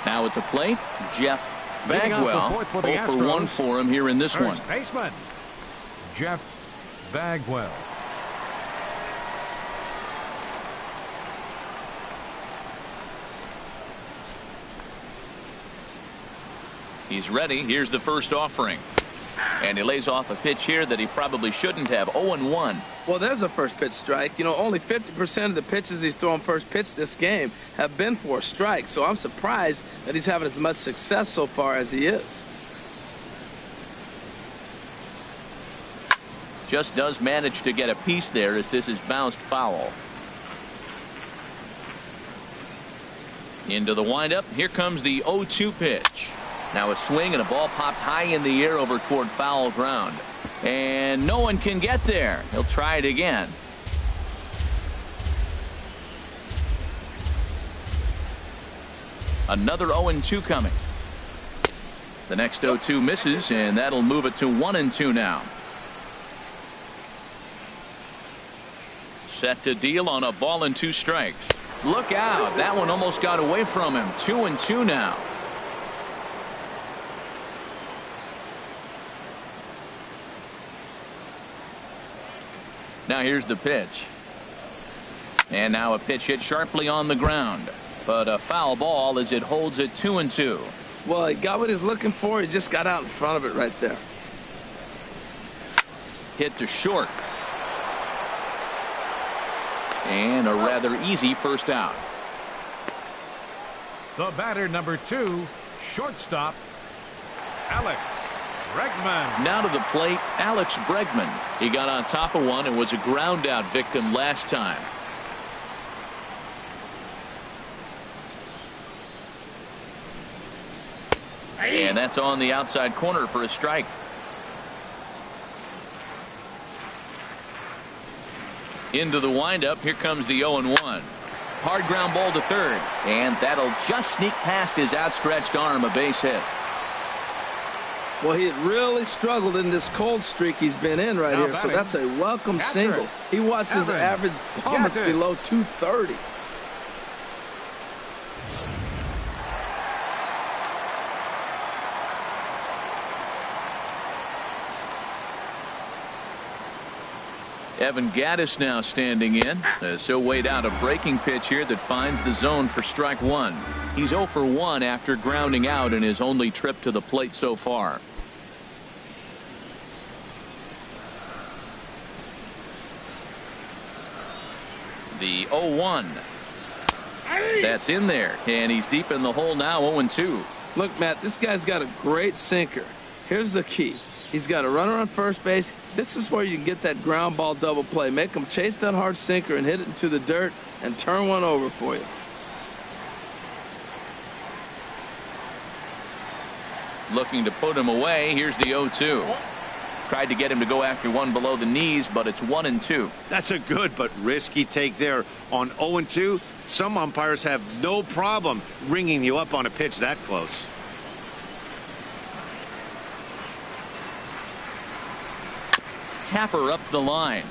Now at the plate, Jeff Bagwell. 0 for 1 for him here in this one. Baseman, Jeff Bagwell. He's ready. Here's the first offering. And he lays off a pitch here that he probably shouldn't have. 0-1. Well, there's a first pitch strike. You know, only 50% of the pitches he's thrown first pitch this game have been for a strike. So I'm surprised that he's having as much success so far as he is. Just does manage to get a piece there as this is bounced foul. Into the windup. Here comes the 0-2 pitch. Now a swing and a ball popped high in the air over toward foul ground. And no one can get there. He'll try it again. Another 0-2 coming. The next 0-2 misses, and that'll move it to 1-2 now. Set to deal on a ball and 2 strikes. Look out. That one almost got away from him. 2-2 now. Now here's the pitch. And now a pitch hit sharply on the ground. But a foul ball as it holds it 2-2. Well, he got what he's looking for. He just got out in front of it right there. Hit to short. And a rather easy first out. The batter, number 2, shortstop, Alex BREGMAN. Now to the plate, Alex BREGMAN. He got on top of one and was a ground out victim last time. And that's on the outside corner for a strike. Into the windup. Here comes the 0-1. Hard ground ball to third. And that'll just sneak past his outstretched arm, a base hit. Well, he had really struggled in this cold streak he's been in right here, so that's a welcome single. He watched his average plummet below 230. Evan Gattis now standing in as he'll wait out a breaking pitch here that finds the zone for strike one. He's 0 for 1 after grounding out in his only trip to the plate so far. The 0-1. That's in there, and he's deep in the hole now. 0-2. Look, Matt, this guy's got a great sinker. Here's the key. He's got a runner on first base. This is where you can get that ground ball double play. Make him chase that hard sinker and hit it into the dirt and turn one over for you. Looking to put him away. Here's the 0-2. Tried to get him to go after one below the knees, but it's 1-2. That's a good but risky take there. On 0-2, some umpires have no problem ringing you up on a pitch that close. Tapper up the line.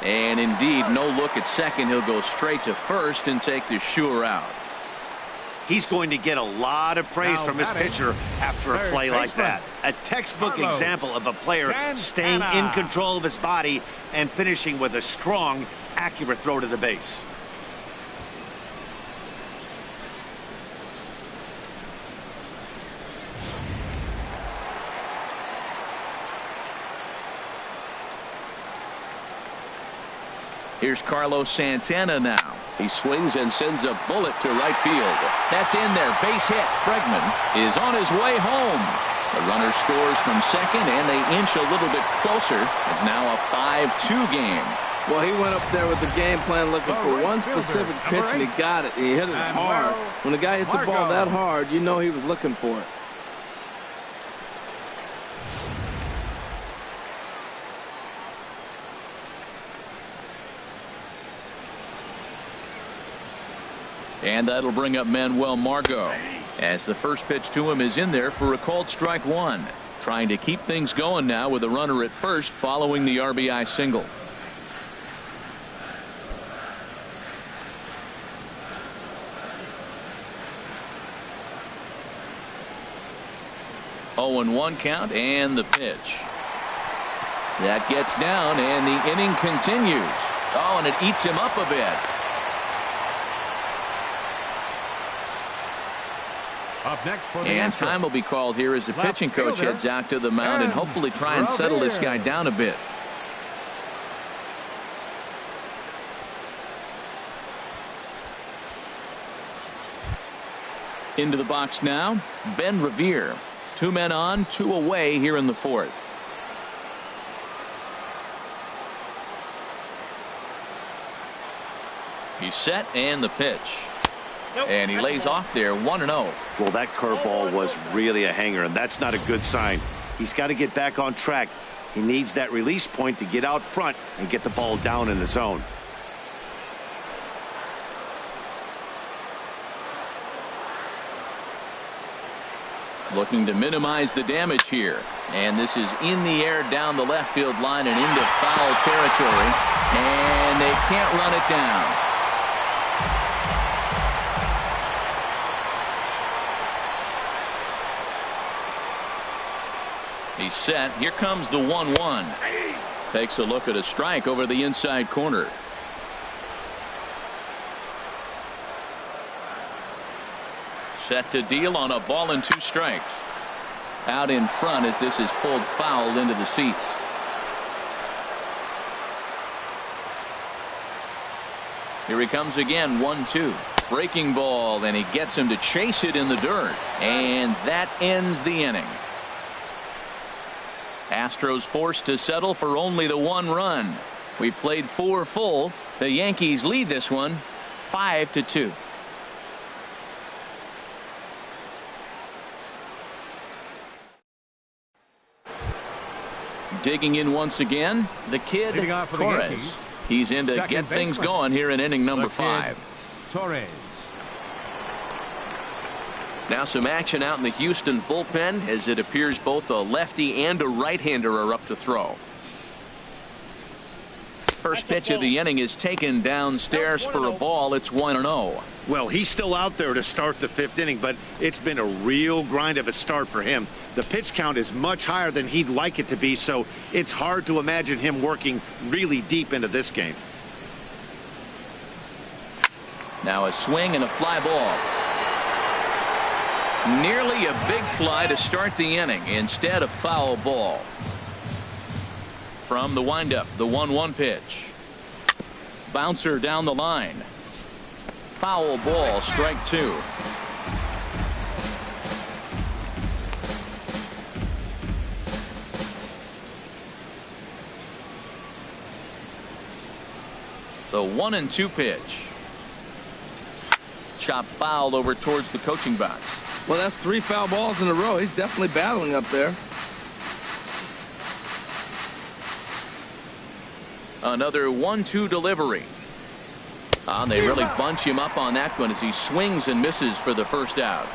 And indeed, no look at second. He'll go straight to first and take the sure out. He's going to get a lot of praise from his pitcher after a play like that. A textbook example of a player staying in control of his body and finishing with a strong, accurate throw to the base. Here's Carlos Santana now. He swings and sends a bullet to right field. That's in there. Base hit. Bregman is on his way home. The runner scores from second, and they inch a little bit closer. It's now a 5-2 game. Well, he went up there with the game plan looking for one specific pitch, and he got it. He hit it hard. When the guy hits the ball that hard, you know he was looking for it. And that'll bring up Manuel Margot as the first pitch to him is in there for a called strike one. Trying to keep things going now with a runner at first following the RBI single. Oh, 0-1 count and the pitch. That gets down and the inning continues. Oh, and it eats him up a bit. Up next for the and Astros. time will be called here as the pitching coach heads out to the mound and hopefully try and settle this guy down a bit. Into the box now, Ben Revere. 2 men on, 2 away here in the fourth. He's set and the pitch. And he lays off there 1-0. Well, that curveball was really a hanger, and that's not a good sign. He's got to get back on track. He needs that release point to get out front and get the ball down in the zone. Looking to minimize the damage here. And this is in the air down the left field line and into foul territory. And they can't run it down. He's set. Here comes the 1-1. Takes a look at a strike over the inside corner. Set to deal on a ball and 2 strikes. Out in front as this is pulled foul into the seats. Here he comes again. 1-2. Breaking ball, and he gets him to chase it in the dirt. And that ends the inning. Astros forced to settle for only the 1 run. We played 4 full. The Yankees lead this one 5-2. digging in once again, the kid Torres. He's in to get things going here in inning number 5. Torres. Now some action out in the Houston bullpen, as it appears both a lefty and a right-hander are up to throw. First pitch of the inning is taken downstairs for a ball. It's 1-0. Well, he's still out there to start the 5th inning, but it's been a real grind of a start for him. The pitch count is much higher than he'd like it to be, so it's hard to imagine him working really deep into this game. Now a swing and a fly ball. Nearly a big fly to start the inning. Instead, a foul ball. From the windup, the 1-1 pitch. Bouncer down the line. Foul ball, strike 2. The 1-2 pitch. Chop foul over towards the coaching box. Well, that's 3 foul balls in a row. He's definitely battling up there. Another 1-2 delivery. They really bunch him up on that one as he swings and misses for the first out.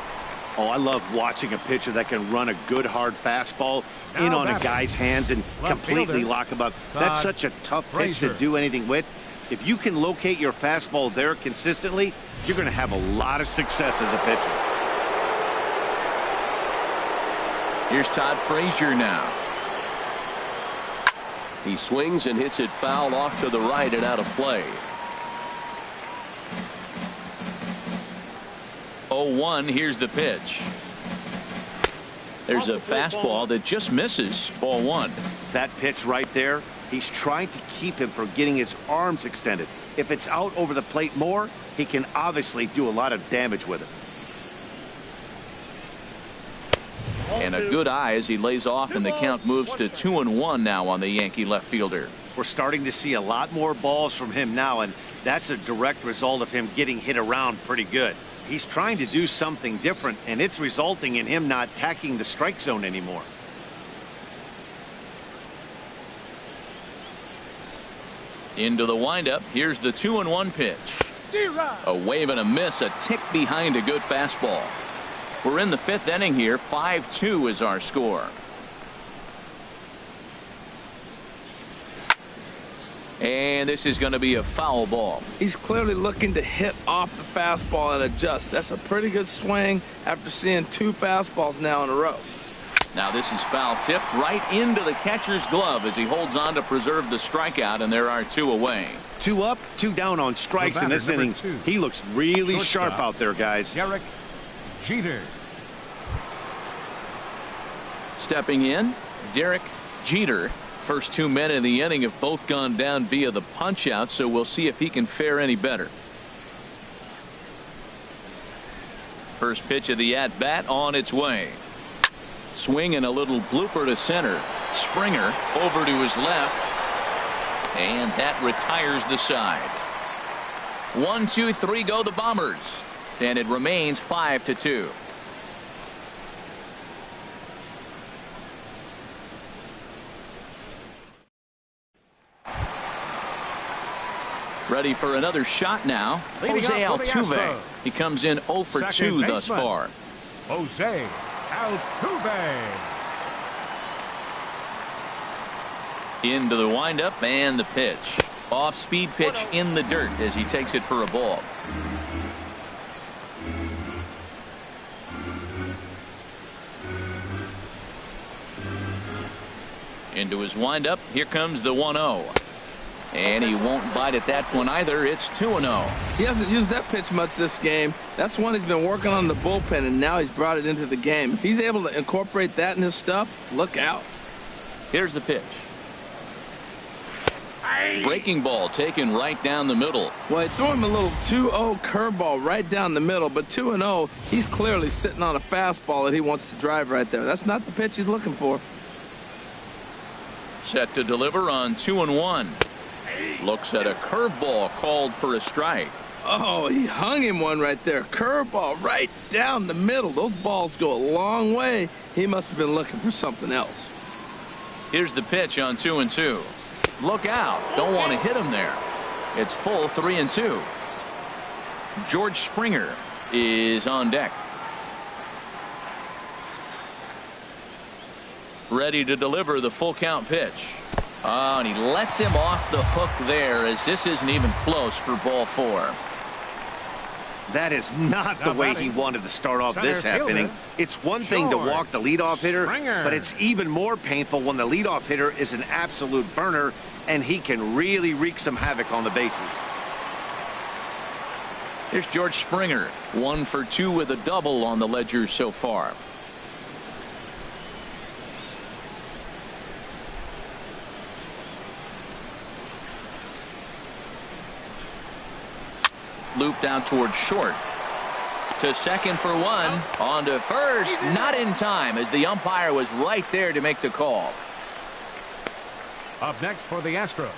Oh, I love watching a pitcher that can run a good hard fastball in on a guy's hands and completely lock him up. That's such a tough pitch to do anything with. If you can locate your fastball there consistently, you're going to have a lot of success as a pitcher. Here's Todd Frazier now. He swings and hits it foul off to the right and out of play. 0-1. Here's the pitch. There's a fastball that just misses. Ball 1. That pitch right there, he's trying to keep him from getting his arms extended. If it's out over the plate more, he can obviously do a lot of damage with it. And a good eye as he lays off, and the count moves to 2-1 now on the Yankee left fielder. We're starting to see a lot more balls from him now, and that's a direct result of him getting hit around pretty good. He's trying to do something different, and it's resulting in him not attacking the strike zone anymore. Into the windup. Here's the 2-1 pitch. A wave and a miss, a tick behind a good fastball. We're in the 5th inning here. 5-2 is our score. And this is going to be a foul ball. He's clearly looking to hit off the fastball and adjust. That's a pretty good swing after seeing 2 fastballs now in a row. Now this is foul tipped right into the catcher's glove as he holds on to preserve the strikeout, and there are 2 away. 2 up, 2 down on strikes in this inning. He looks really sharp out there, guys. Gehric. Jeter. Stepping in, Derek Jeter. First 2 men in the inning have both gone down via the punch out, so we'll see if he can fare any better. First pitch of the at bat on its way. Swing and a little blooper to center. Springer over to his left, and that retires the side. 1, 2, 3 go the Bombers, and it remains 5-2. Ready for another shot now. Jose Altuve. He comes in 0 for 2 thus far. Jose Altuve. Into the windup and the pitch. Off speed pitch in the dirt as he takes it for a ball. Into his windup. Here comes the 1-0. And he won't bite at that one either. It's 2-0. He hasn't used that pitch much this game. That's one he's been working on the bullpen, and now he's brought it into the game. If he's able to incorporate that in his stuff, look out. Here's the pitch. Breaking ball taken right down the middle. Well, he threw him a little 2-0 curveball right down the middle, but 2-0, he's clearly sitting on a fastball that he wants to drive right there. That's not the pitch he's looking for. Set to deliver on 2-1. Looks at a curveball called for a strike. Oh, he hung him one right there. Curveball right down the middle. Those balls go a long way. He must have been looking for something else. Here's the pitch on 2-2. Look out. Don't want to hit him there. It's full 3-2. George Springer is on deck. Ready to deliver the full count pitch. Oh, and he lets him off the hook there, as this isn't even close for ball 4. That is not the way he wanted to start off this half inning. It's one thing to walk the leadoff hitter, but it's even more painful when the leadoff hitter is an absolute burner, and he can really wreak some havoc on the bases. Here's George Springer, 1 for 2 with a double on the ledger so far. Looped out towards short. To second for 1. On to first. Not in time, as the umpire was right there to make the call. Up next for the Astros,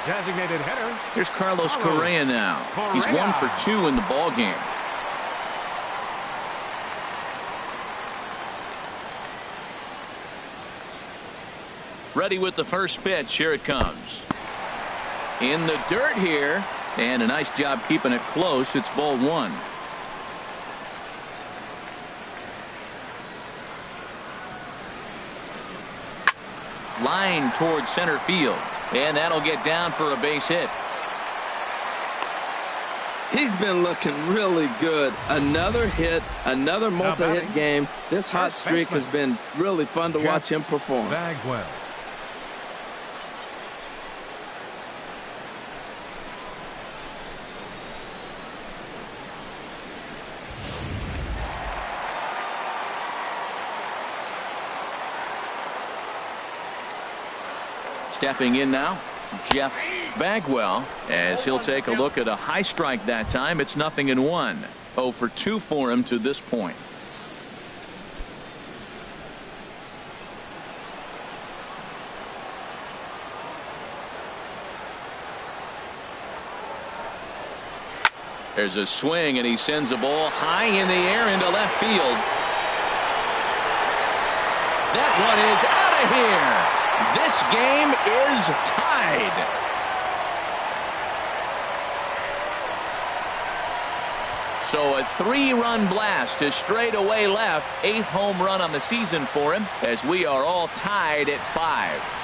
designated hitter. Here's Carlos Correa now. He's 1 for 2 in the ball game. Ready with the first pitch. Here it comes. In the dirt here. And a nice job keeping it close. It's ball 1. Line towards center field. And that'll get down for a base hit. He's been looking really good. Another hit, another multi-hit game. This hot streak has been really fun to watch him perform. Bagwell. Stepping in now, Jeff Bagwell, as he'll take a look at a high strike that time. It's 0-1. 0 for 2 for him to this point. There's a swing, and he sends a ball high in the air into left field. That one is out of here. This game is tied. So a 3-run blast to straightaway left. 8th home run on the season for him, as we are all tied at 5.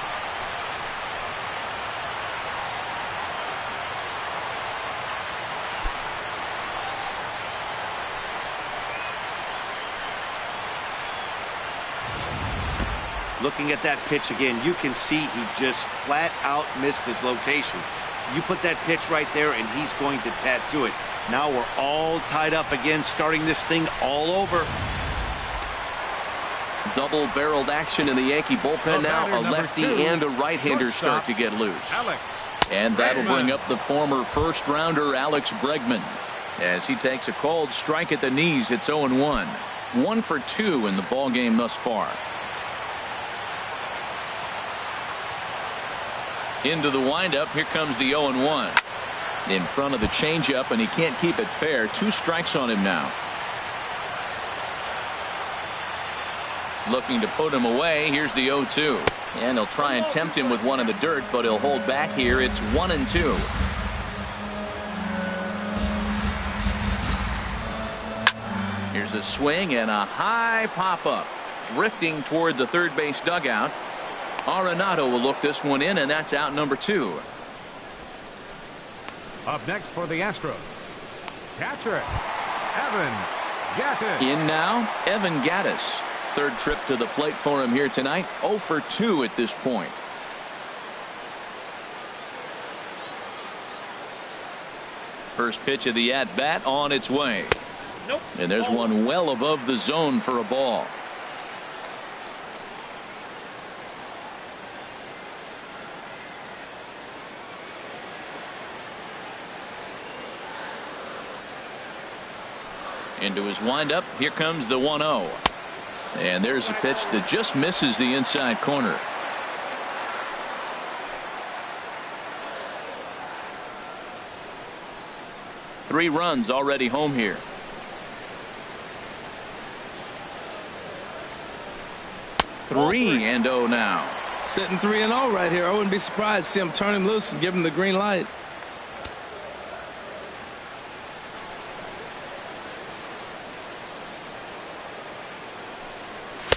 Looking at that pitch again, you can see he just flat out missed his location. You put that pitch right there, and he's going to tattoo it. Now we're all tied up again, starting this thing all over. Double-barreled action in the Yankee bullpen now. A lefty and a right-hander start to get loose. And that'll bring up the former first-rounder Alex Bregman, as he takes a cold strike at the knees. It's 0-1. 1 for 2 in the ball game thus far. Into the windup. Here comes the 0-1. In front of the changeup, and he can't keep it fair. 2 strikes on him now. Looking to put him away. Here's the 0-2. And he'll try and tempt him with one in the dirt, but he'll hold back here. It's 1-2. Here's a swing and a high pop-up. Drifting toward the third base dugout. Arenado will look this one in, and that's out number 2. Up next for the Astros, catcher Evan Gattis. In now, Evan Gattis. 3rd trip to the plate for him here tonight. 0 for 2 at this point. First pitch of the at-bat on its way. Nope. And there's one well above the zone for a ball. Into his windup. Here comes the 1-0. And there's a pitch that just misses the inside corner. Three runs already home here. 3-0 now. Sitting 3-0 right here. I wouldn't be surprised to see him turn him loose and give him the green light.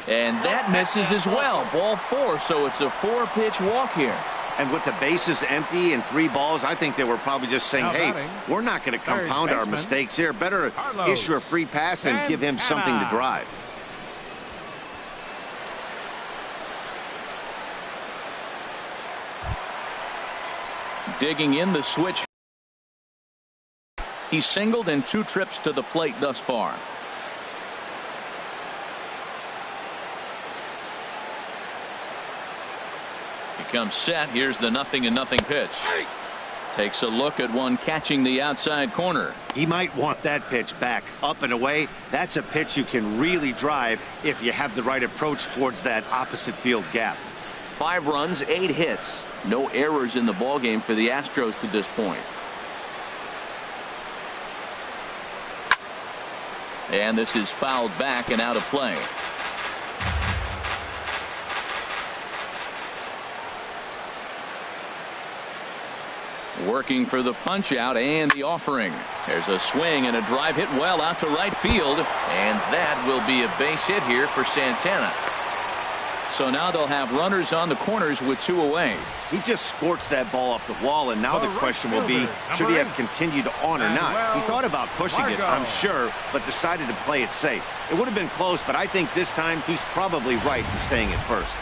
And that misses as well. Ball 4, so it's a 4-pitch walk here. And with the bases empty and 3 balls, I think they were probably just saying, hey, we're not going to compound our mistakes here. Better issue a free pass and give him something to drive. Digging in the switch. He's singled in 2 trips to the plate thus far. Comes set. Here's the 0-0 pitch. Takes a look at one catching the outside corner. He might want that pitch back up and away. That's a pitch you can really drive if you have the right approach towards that opposite field gap. 5 runs, 8 hits. No errors in the ballgame for the Astros to this point. And this is fouled back and out of play. Working for the punch out and the offering. There's a swing and a drive hit well out to right field, and that will be a base hit here for Santana. So now they'll have runners on the corners with 2 away. He just sports that ball up the wall, and now the question will be, should he have continued on or not? He thought about pushing it, I'm sure, but decided to play it safe. It would have been close, but I think this time he's probably right in staying at first.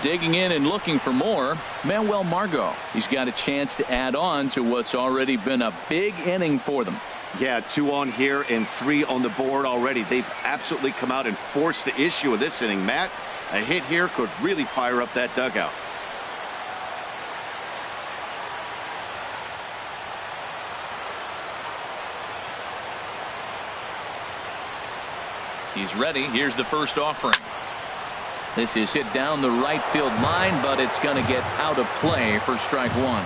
Digging in and looking for more, Manuel Margot. He's got a chance to add on to what's already been a big inning for them. Yeah, 2 on here and 3 on the board already. They've absolutely come out and forced the issue of this inning. Matt, a hit here could really fire up that dugout. He's ready. Here's the first offering. This is hit down the right field line, but it's going to get out of play for strike 1.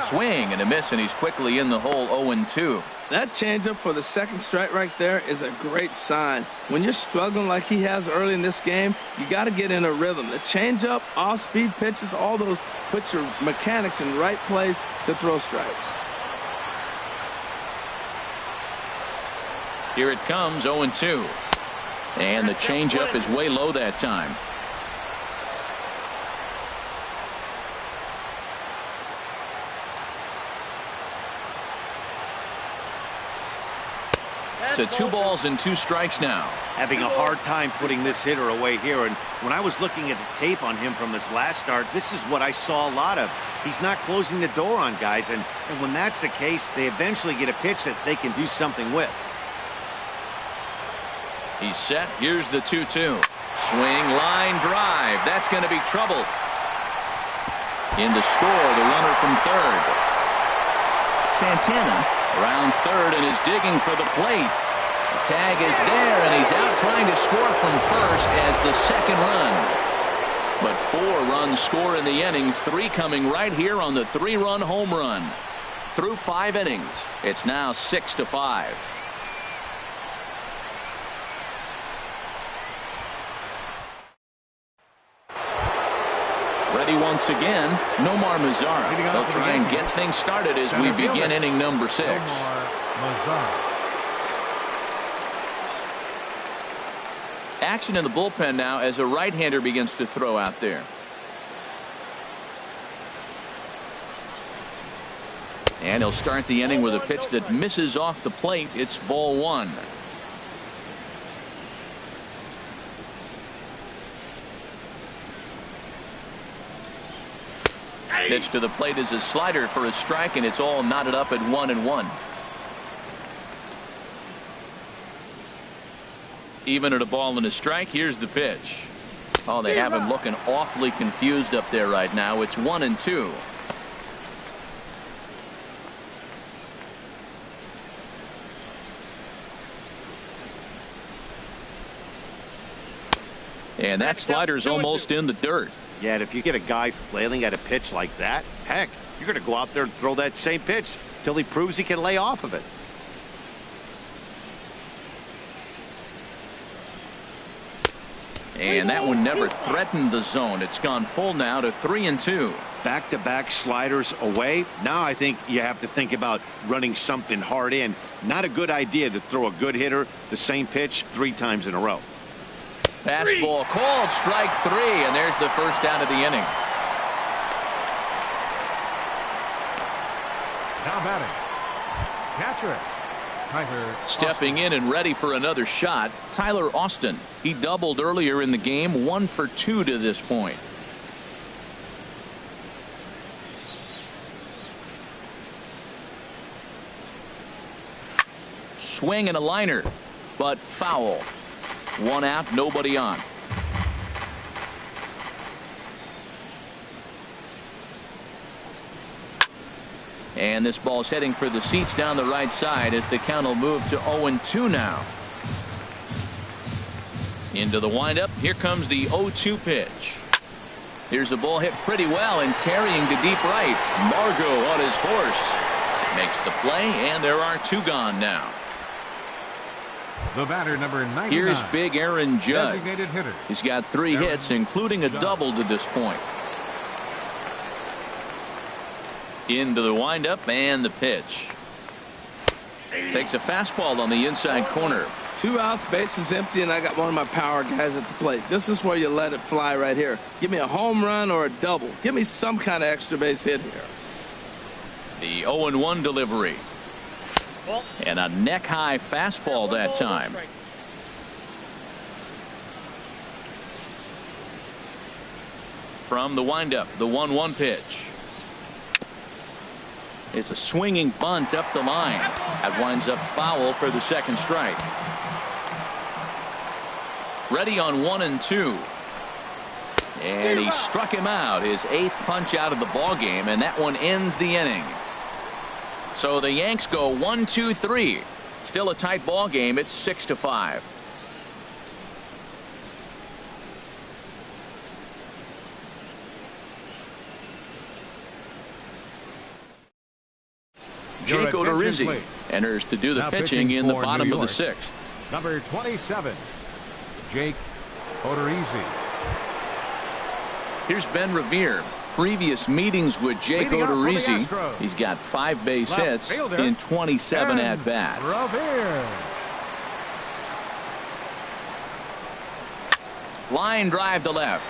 Swing and a miss, and he's quickly in the hole. 0-2. That changeup for the second strike right there is a great sign. When you're struggling like he has early in this game, you got to get in a rhythm. The changeup, off-speed pitches, all those put your mechanics in the right place to throw strikes. Here it comes, 0-2. And the changeup is way low that time. To 2 balls and 2 strikes now. Having a hard time putting this hitter away here. And when I was looking at the tape on him from his last start, this is what I saw a lot of. He's not closing the door on guys. And when that's the case, they eventually get a pitch that they can do something with. He's set. Here's the 2-2. Swing, line, drive. That's going to be trouble. In to score, the runner from third. Santana rounds third and is digging for the plate. The tag is there, and he's out trying to score from first as the second run. But 4 runs score in the inning, 3 coming right here on the 3-run home run. Through 5 innings, it's now 6-5. Ready once again, Nomar Mazara. They'll try and get things started as we begin inning number 6. Action in the bullpen now as a right-hander begins to throw out there. And he'll start the inning with a pitch that misses off the plate. It's ball 1. Pitch to the plate is a slider for a strike, and it's all knotted up at 1-1. Even at a ball and a strike, here's the pitch. Oh, they have him looking awfully confused up there right now. It's 1-2. And that slider's almost in the dirt. Yeah, and if you get a guy flailing at a pitch like that, heck, you're going to go out there and throw that same pitch till he proves he can lay off of it. And that one never threatened the zone. It's gone full now to 3-2. Back-to-back sliders away. Now I think you have to think about running something hard in. Not a good idea to throw a good hitter the same pitch 3 times in a row. Fastball called, strike 3, and there's the first out of the inning. Now batting, catcher, Tyler Stepping in and ready for another shot, Tyler Austin. He doubled earlier in the game, 1 for 2 to this point. Swing and a liner, but foul. 1 out, nobody on. And this ball's heading for the seats down the right side as the count will move to 0-2 now. Into the windup. Here comes the 0-2 pitch. Here's a ball hit pretty well and carrying to deep right. Margot on his horse makes the play, and there are 2 gone now. The batter, number 99. Here's big Aaron Judge. Designated hitter. He's got 3 hits, including a double to this point. Into the windup and the pitch. Takes a fastball on the inside corner. 2 outs, bases empty, and I got one of my power guys at the plate. This is where you let it fly right here. Give me a home run or a double. Give me some kind of extra base hit here. The 0-1 delivery. And a neck-high fastball that time. From the windup, the 1-1 pitch. It's a swinging bunt up the line. That winds up foul for the second strike. Ready on 1-2. And he struck him out, his 8th punch out of the ball game, and that one ends the inning. So the Yanks go 1-2-3. Still a tight ball game. It's 6-5. Jake Odorizzi enters to do the pitching in the bottom of the 6th. Number 27, Jake Odorizzi. Here's Ben Revere. Previous meetings with Jake Odorizzi, he's got 5 base hits in 27 at-bats. Revere. Line drive to left.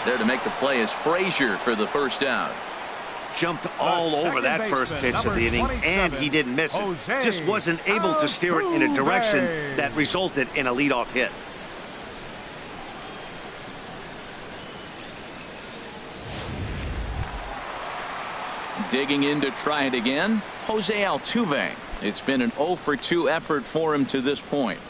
There to make the play is Frazier for the first out. Jumped all over that first pitch of the inning, and he didn't miss it. Just wasn't able to steer it in a direction that resulted in a leadoff hit. Digging in to try it again, Jose Altuve. It's been an 0 for 2 effort for him to this point.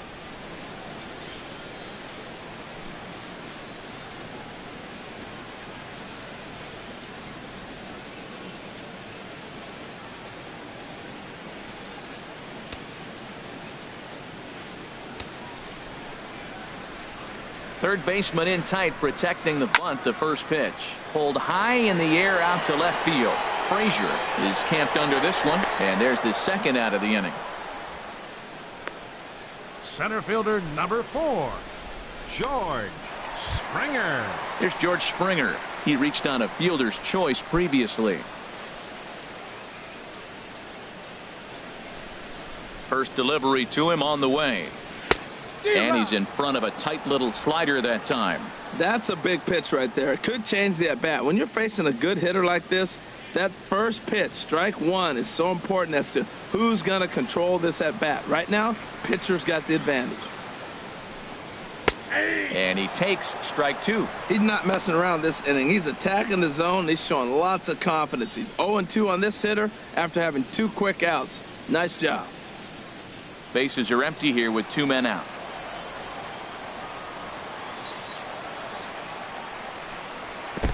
Third baseman in tight, protecting the bunt. The first pitch pulled high in the air out to left field. Frazier is camped under this one, and there's the second out of the inning. Center fielder number 4, George Springer. Here's George Springer. He reached on a fielder's choice previously. First delivery to him on the way. And he's in front of a tight little slider that time. That's a big pitch right there. It could change the at-bat. When you're facing a good hitter like this, that first pitch, strike 1, is so important as to who's going to control this at-bat. Right now, pitcher's got the advantage. And he takes strike 2. He's not messing around this inning. He's attacking the zone. He's showing lots of confidence. He's 0-2 on this hitter after having 2 quick outs. Nice job. Bases are empty here with 2 men out.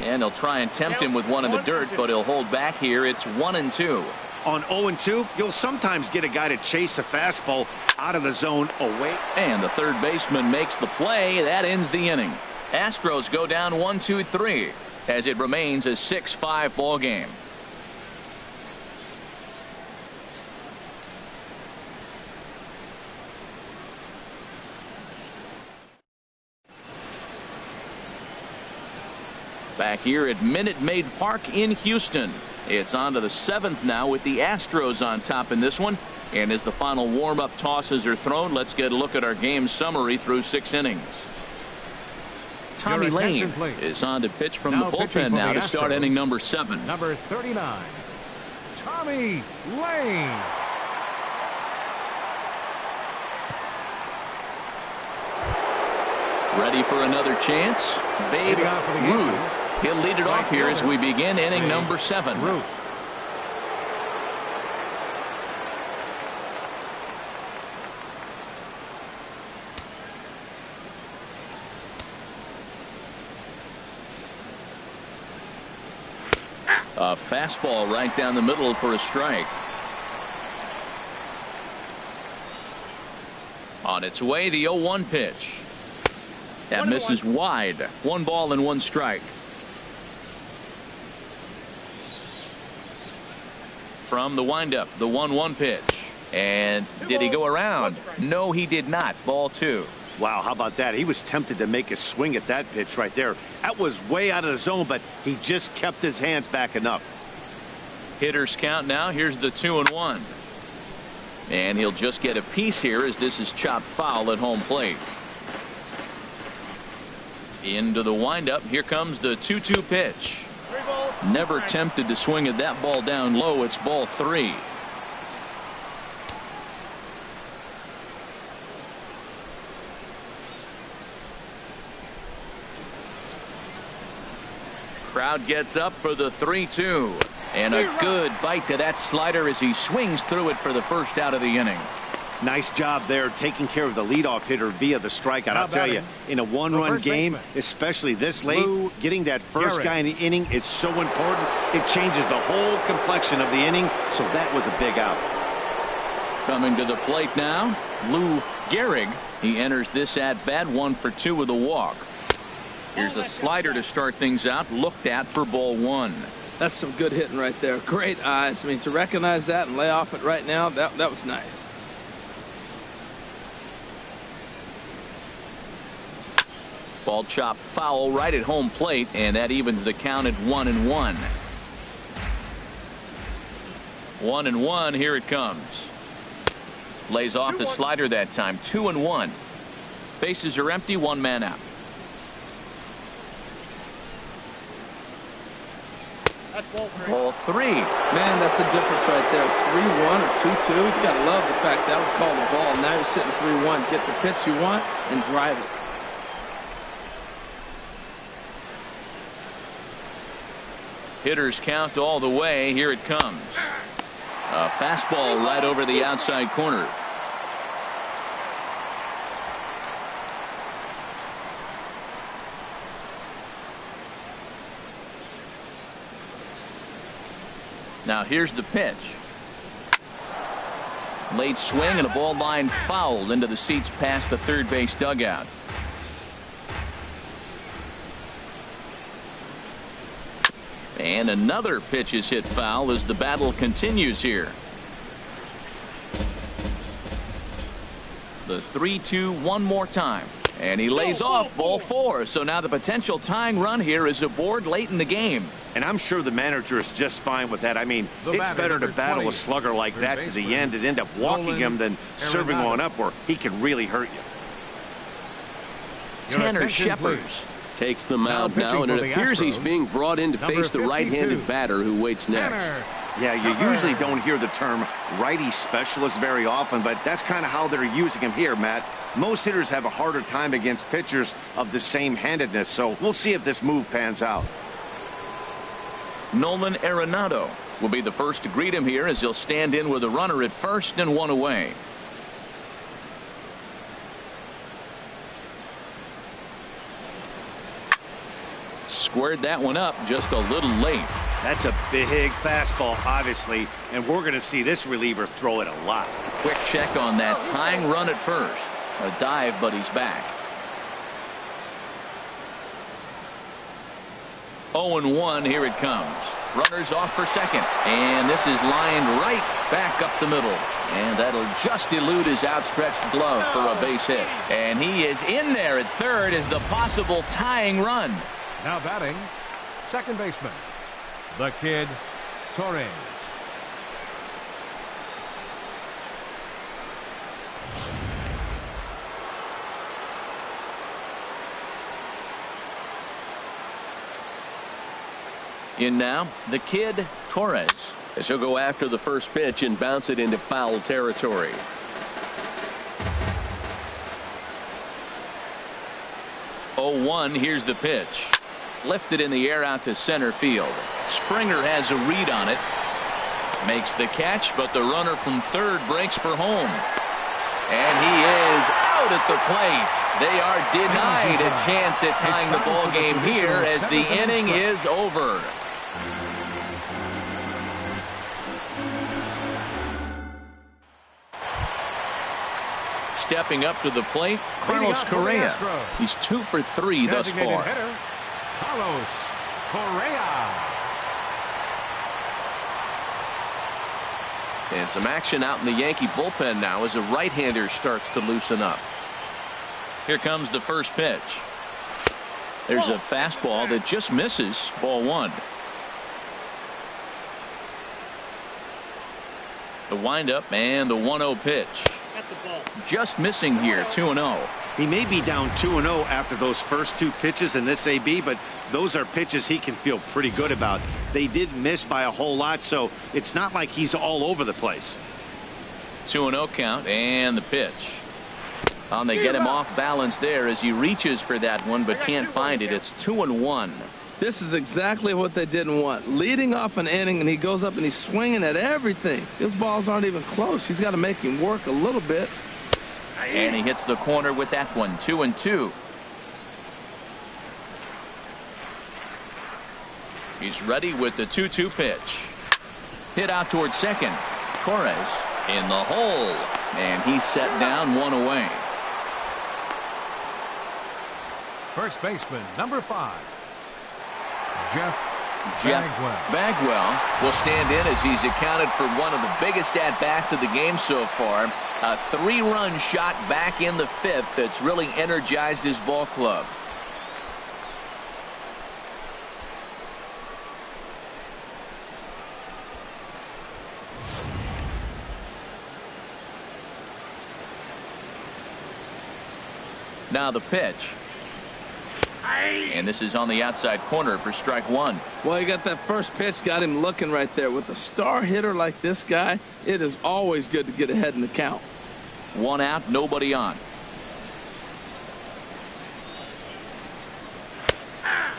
And he'll try and tempt him with one in the dirt, but he'll hold back here. It's 1-2. On 0-2, you'll sometimes get a guy to chase a fastball out of the zone away. And the third baseman makes the play. That ends the inning. Astros go down 1-2-3 as it remains a 6-5 ball game. Back here at Minute Maid Park in Houston. It's on to the 7th now with the Astros on top in this one. And as the final warm-up tosses are thrown, let's get a look at our game summary through 6 innings. Tommy Lane is on to pitch from the bullpen now to start inning number 7. Number 39, Tommy Lane. Ready for another chance. BADE Ruth. He'll lead it off here as we begin inning number 7. Ruth. A fastball right down the middle for a strike. On its way, the 0-1 pitch. That misses wide. 1 ball and 1 strike. From the windup, the 1-1 pitch. And did he go around? No, he did not. Ball 2. Wow, how about that? He was tempted to make a swing at that pitch right there. That was way out of the zone, but he just kept his hands back enough. Hitters count now. Here's the 2-1. And he'll just get a piece here as this is chopped foul at home plate. Into the windup. Here comes the 2-2 pitch. Never tempted to swing at that ball down low. It's ball 3. Crowd gets up for the 3-2. And a good bite to that slider as he swings through it for the first out of the inning. Nice job there taking care of the leadoff hitter via the strikeout. I'll tell you, in a 1-run game, especially this late, getting that first guy in the inning is so important. It changes the whole complexion of the inning, so that was a big out. Coming to the plate now, Gehric. He enters this at bat 1 for 2 with a walk. Here's a slider to start things out, looked at for ball 1. That's some good hitting right there. Great eyes. I mean, to recognize that and lay off it right now, that was nice. Ball chopped foul right at home plate, and that evens the count at 1-1. 1-1. Here it comes. Lays off the slider that time. 2-1. Bases are empty. 1 man out. Ball 3. Man, that's the difference right there. 3-1 or 2-2. You gotta love the fact that was called a ball. Now you're sitting 3-1. Get the pitch you want and drive it. Hitters count all the way. Here it comes. A fastball right over the outside corner. Now here's the pitch. Late swing and a ball line fouled into the seats past the third base dugout. And another pitch is hit foul as the battle continues here. The 3-2 one more time. And he lays off ball 4. So now the potential tying run here is aboard late in the game. And I'm sure the manager is just fine with that. I mean, it's better to battle a slugger like that to the end and end up walking him than serving one up where he can really hurt you. Tanner Scheppers takes the mound now, and it appears he's being brought in to face the right-handed batter who waits next. Yeah, you usually don't hear the term righty specialist very often, but that's kind of how they're using him here, Matt. Most hitters have a harder time against pitchers of the same handedness, so we'll see if this move pans out. Nolan Arenado will be the first to greet him here as he'll stand in with a runner at first and 1 away. Squared that one up just a little late. That's a big fastball, obviously, and we're going to see this reliever throw it a lot. Quick check on that tying run at first. A dive, but he's back. 0-1. Here it comes. Runners off for second, and this is lined right back up the middle, and that'll just elude his outstretched glove for a base hit. And he is in there at third as the possible tying run. Now batting, second baseman, the kid, Torres. In now, the kid, Torres, as he'll go after the first pitch and bounce it into foul territory. Oh, 1, here's the pitch. Lifted in the air out to center field. Springer has a read on it. Makes the catch, but the runner from third breaks for home. And he is out at the plate. They are denied a chance at tying the ball game here as the inning is over. Stepping up to the plate, CORREA. He's 2 for 3 thus far. CORREA. And some action out in the Yankee bullpen now as a right-hander starts to loosen up. Here comes the first pitch. There's a fastball that just misses. Ball 1. The windup and the 1-0 pitch. Just missing here, 2-0. He may be down 2-0 after those first 2 pitches in this AB, but those are pitches he can feel pretty good about. They did miss by a whole lot, so it's not like he's all over the place. 2-0 count and the pitch. They get him off balance there as he reaches for that one but can't find it. It's 2-1. This is exactly what they didn't want. Leading off an inning, and he goes up and he's swinging at everything. His balls aren't even close. He's got to make him work a little bit. And he hits the corner with that one. 2-2. He's ready with the 2-2 pitch. Hit out towards second. Torres in the hole. And he's set down, 1 away. First baseman, number 5. Jeff Bagwell will stand in as he's accounted for one of the biggest at-bats of the game so far. A 3-run shot back in the 5th that's really energized his ball club. Now the pitch. And this is on the outside corner for strike 1. Well, you got that first pitch, got him looking right there. With a star hitter like this guy, it is always good to get ahead in the count. 1 out, nobody on.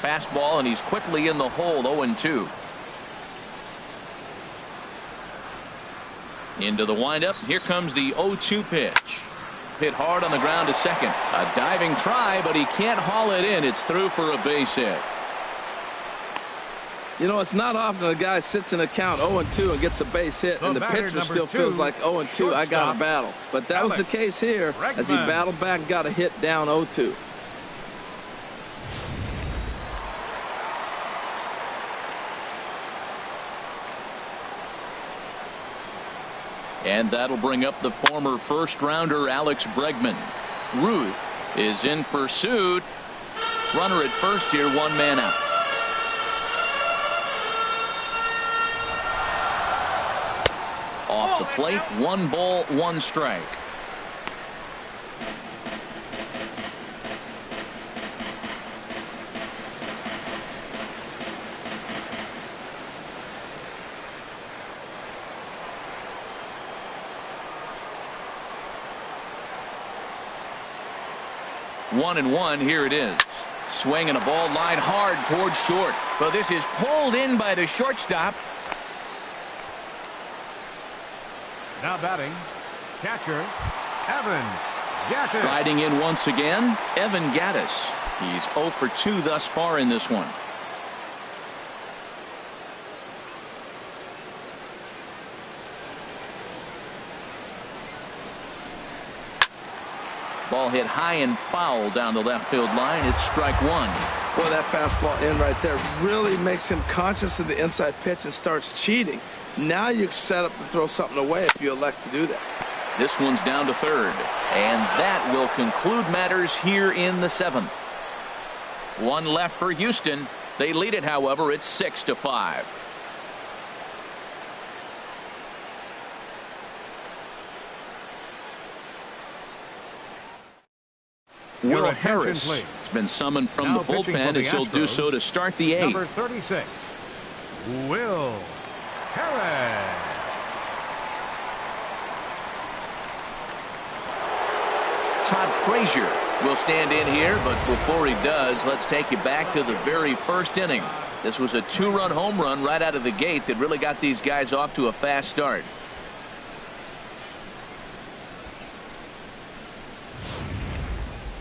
Fastball, and he's quickly in the hole. 0-2. Into the windup. Here comes the 0-2 pitch. Hit hard on the ground to second. A diving try, but he can't haul it in. It's through for a base hit. You know, it's not often a guy sits in a count 0-2 and gets a base hit, and the pitcher still feels like 0-2, I got a battle. But that was the case here as he battled back and got a hit down 0-2. And that'll bring up the former first-rounder Alex Bregman. Ruth is in pursuit. Runner at first here, 1 man out. Off the plate, 1 ball, 1 strike. One and one, here it is. Swinging a ball line hard towards short. But this is pulled in by the shortstop. Now batting, catcher, Evan Gattis. Riding in once again, Evan Gattis. He's 0 for 2 thus far in this one. Ball hit high and foul down the left field line. It's strike 1. Boy, that fastball in right there really makes him conscious of the inside pitch and starts cheating. Now you're set up to throw something away if you elect to do that. This one's down to third. And that will conclude matters here in the 7th. 1 left for Houston. They lead it, however, it's 6-5. Will Harris has been summoned from the bullpen as he'll do so to start the 8th. Number 36, Will Harris. Todd Frazier will stand in here, but before he does, let's take you back to the very first inning. This was a 2-run home run right out of the gate that really got these guys off to a fast start.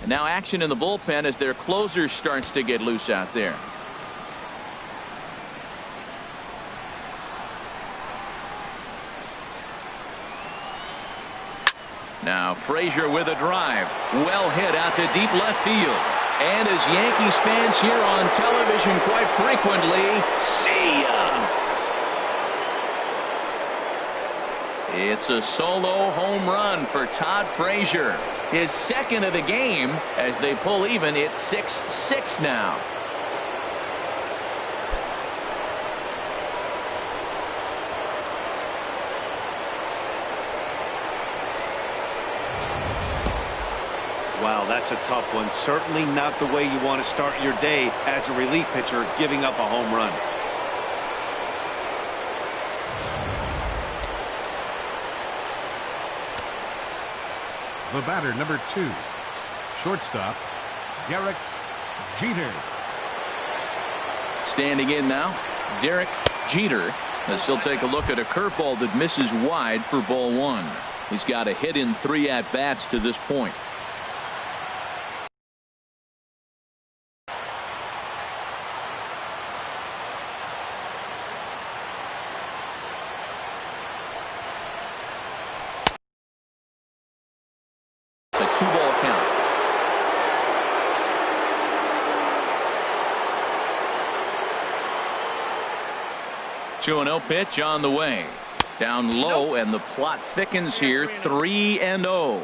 And now action in the bullpen as their closer starts to get loose out there. Now Frazier with a drive. Well hit out to deep left field. And as Yankees fans hear on television quite frequently, see ya! It's a solo home run for Todd Frazier. His second of the game as they pull even. It's 6-6 now. Wow, that's a tough one. Certainly not the way you want to start your day as a relief pitcher, giving up a home run. The batter, number 2, shortstop, Gehric. Standing in now, Derek Jeter. As he'll take a look at a curveball that misses wide for ball 1. He's got a hit in 3 at-bats to this point. It's a 2-ball count. Two 2-0 pitch on the way. Down low, and the plot thickens here. 3-0.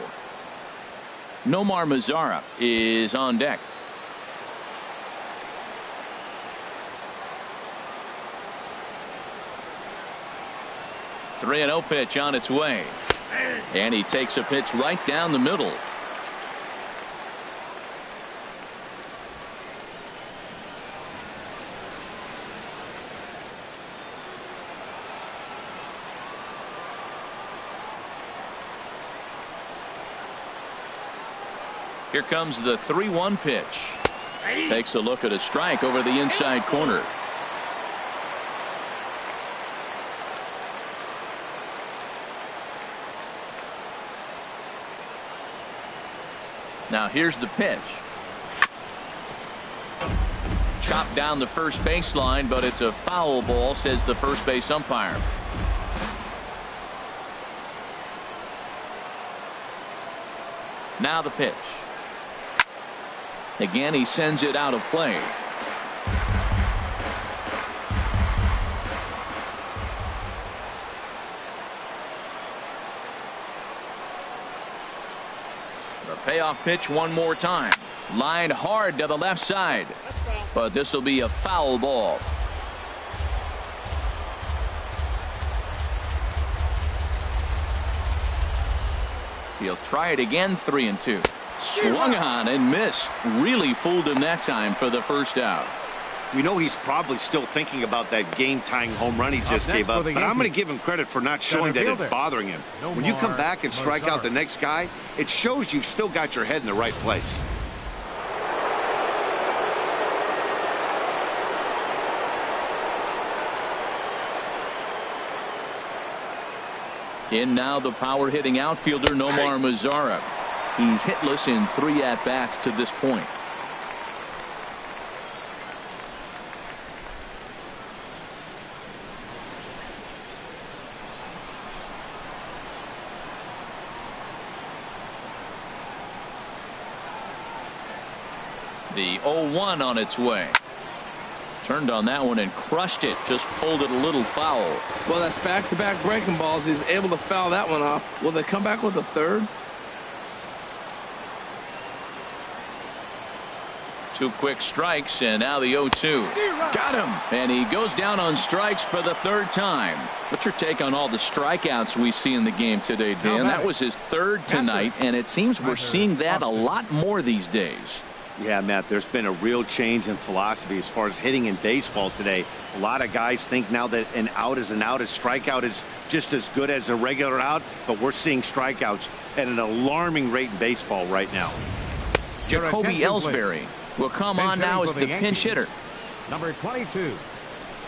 NOMAR MAZARA is on deck. The 3-0 pitch on its way. And he takes a pitch right down the middle. Here comes the 3-1 pitch. Takes a look at a strike over the inside corner. Now here's the pitch. Chopped down the first baseline, but it's a foul ball, says the first base umpire. Now the pitch. Again, he sends it out of play. The payoff pitch one more time. Lined hard to the left side. But this will be a foul ball. He'll try it again. 3-2. Swung on and missed. Really fooled him that time for the first out. We know he's probably still thinking about that game-tying home run he just gave up, but I'm going to give him credit for not showing that it's bothering him. When you come back and strike out the next guy, it shows you've still got your head in the right place. In now the power-hitting outfielder NOMAR MAZARA. He's hitless in 3 at-bats to this point. The 0-1 on its way. Turned on that one and crushed it. Just pulled it a little foul. Well, that's back-to-back breaking balls. He's able to foul that one off. Will they come back with a third? 2 quick strikes, and now the 0-2. Got him. And he goes down on strikes for the 3rd time. What's your take on all the strikeouts we see in the game today, Dan? That was his 3rd tonight, and it seems we're seeing that a lot more these days. Yeah, Matt, there's been a real change in philosophy as far as hitting in baseball today. A lot of guys think now that an out is an out, a strikeout is just as good as a regular out, but we're seeing strikeouts at an alarming rate in baseball right now. Jacoby Ellsbury will come on now as the pinch hitter. Number 22,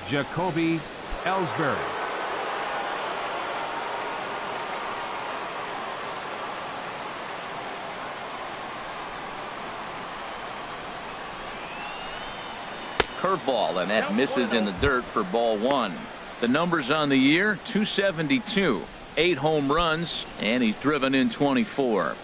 Jacoby Ellsbury. Curveball, and that misses in the dirt for ball 1. The numbers on the year: 272, 8 home runs, and he's driven in 24.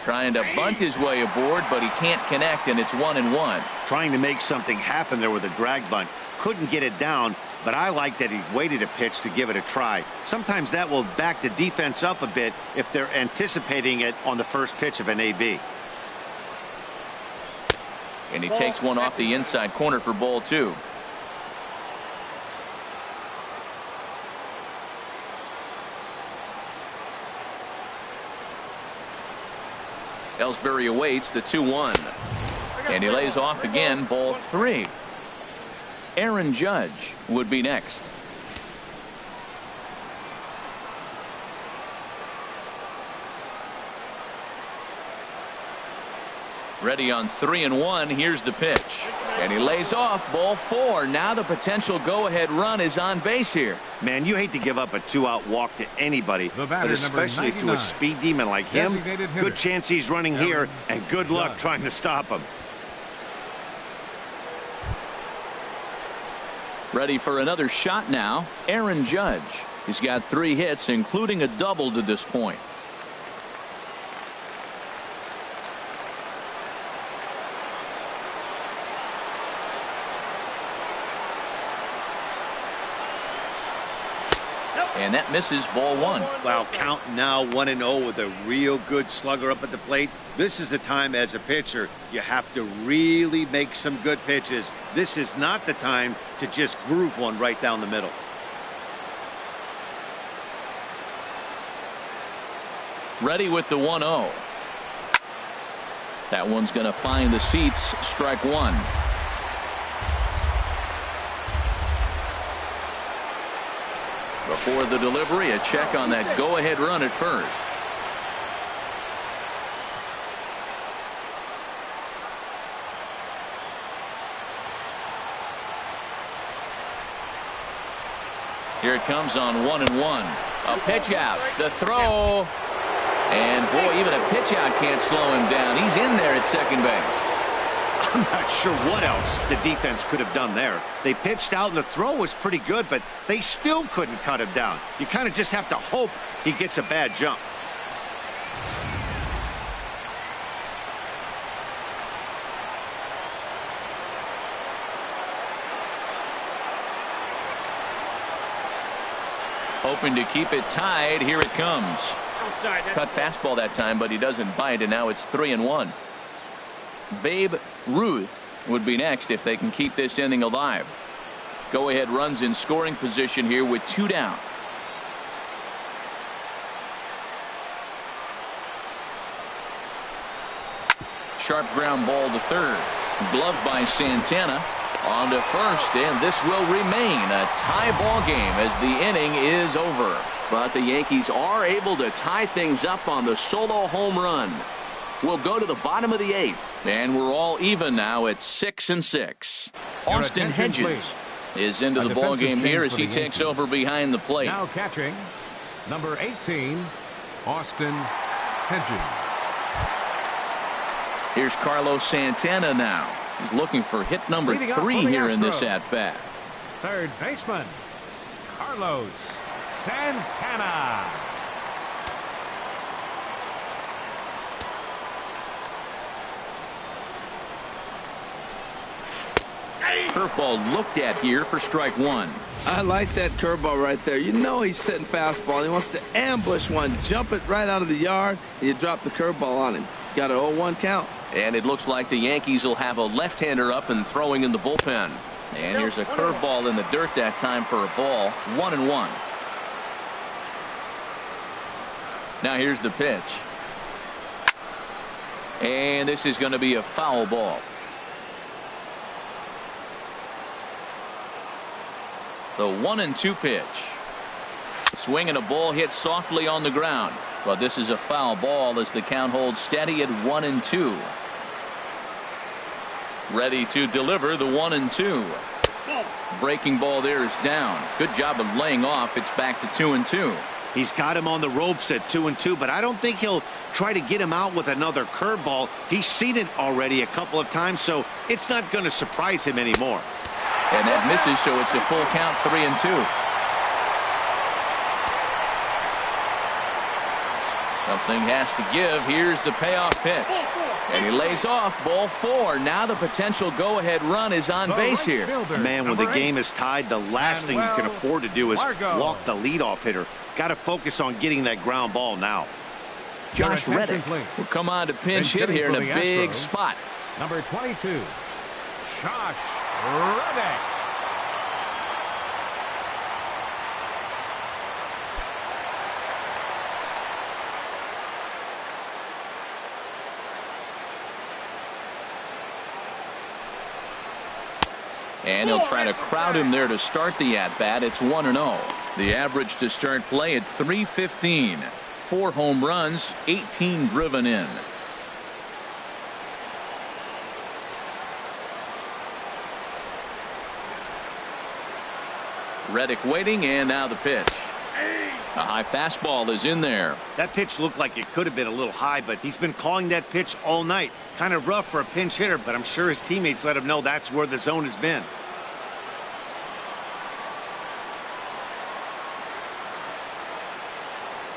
Trying to bunt his way aboard, but he can't connect, and it's 1-1. Trying to make something happen there with a drag bunt. Couldn't get it down, but I like that he waited a pitch to give it a try. Sometimes that will back the defense up a bit if they're anticipating it on the first pitch of an AB. And he takes one off the inside corner for ball 2. Ellsbury awaits the 2-1. And he lays off again, ball 3. Aaron Judge would be next. Ready on 3-1. Here's the pitch. And he lays off, ball 4. Now the potential go-ahead run is on base here. Man, you hate to give up a 2-out walk to anybody, but especially to a speed demon like him. Good chance he's running here, and good luck trying to stop him. Ready for another shot now, Aaron Judge. He's got 3 hits, including a double to this point. And that misses, ball 1. Wow, count now 1-0 with a real good slugger up at the plate. This is the time as a pitcher you have to really make some good pitches. This is not the time to just groove one right down the middle. Ready with the 1-0. That one's going to find the seats. Strike 1. Before the delivery, a check on that go-ahead run at first. Here it comes on 1-1. A pitch out. The throw. And boy, even a pitch out can't slow him down. He's in there at second base. I'm not sure what else the defense could have done there. They pitched out and the throw was pretty good, but they still couldn't cut him down. You kind of just have to hope he gets a bad jump. Hoping to keep it tied. Here it comes. Cut fastball that time, but he doesn't bite, and now it's 3-1. Babe Ruth would be next if they can keep this inning alive. Go ahead runs in scoring position here with 2 down. Sharp ground ball to third. Gloved by Santana. On to first, and this will remain a tie ball game as the inning is over. But the Yankees are able to tie things up on the solo home run. We'll go to the bottom of the 8th, and we're all even now at 6-6. Austin Hedges is into the ball game here as he takes over behind the plate. Now catching, number 18, Austin Hedges. Here's Carlos Santana now. He's looking for hit number 3 here in this at-bat. Third baseman, Carlos Santana. Curveball looked at here for strike 1. I like that curveball right there. You know he's sitting fastball. He wants to ambush one, jump it right out of the yard, and you drop the curveball on him. Got an 0-1 count. And it looks like the Yankees will have a left-hander up and throwing in the bullpen. And here's a curveball in the dirt that time for a ball. 1-1. Now here's the pitch. And this is going to be a foul ball. The 1-2 pitch. Swinging a ball hit softly on the ground. But this is a foul ball as the count holds steady at 1-2. Ready to deliver the 1-2. Breaking ball there is down. Good job of laying off. It's back to 2-2. He's got him on the ropes at 2-2, but I don't think he'll try to get him out with another curveball. He's seen it already a couple of times, so it's not going to surprise him anymore. And that misses, so it's a full count, 3-2. Something has to give. Here's the payoff pitch. And he lays off, ball 4. Now the potential go-ahead run is on base here. Man, when the game is tied, the last thing you can afford to do is walk the leadoff hitter. Got to focus on getting that ground ball now. Josh Reddick will come on to pinch hit here in a big spot. Number 22, Josh Reddick. And he'll try to crowd him there to start the at-bat. It's 1-0. The average to start play at .315. 4 home runs, 18 driven in. Reddick waiting, and now the pitch. A high fastball is in there. That pitch looked like it could have been a little high, but he's been calling that pitch all night. Kind of rough for a pinch hitter, but I'm sure his teammates let him know that's where the zone has been.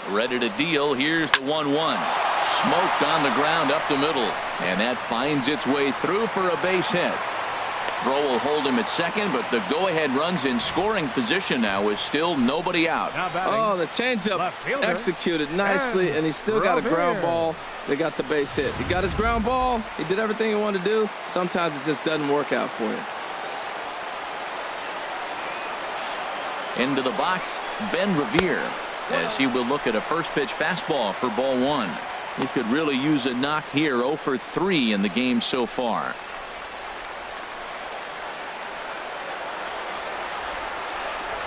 Ready to deal. Here's the 1-1. Smoked on the ground up the middle, and that finds its way through for a base hit. Throw will hold him at second, but the go-ahead runs in scoring position now with still nobody out. Oh, the changeup executed nicely, and he still got a ground ball. They got the base hit. He got his ground ball. He did everything he wanted to do. Sometimes it just doesn't work out for you. Into the box, Ben Revere, as he will look at a first pitch fastball for ball 1. He could really use a knock here. 0 for 3 in the game so far.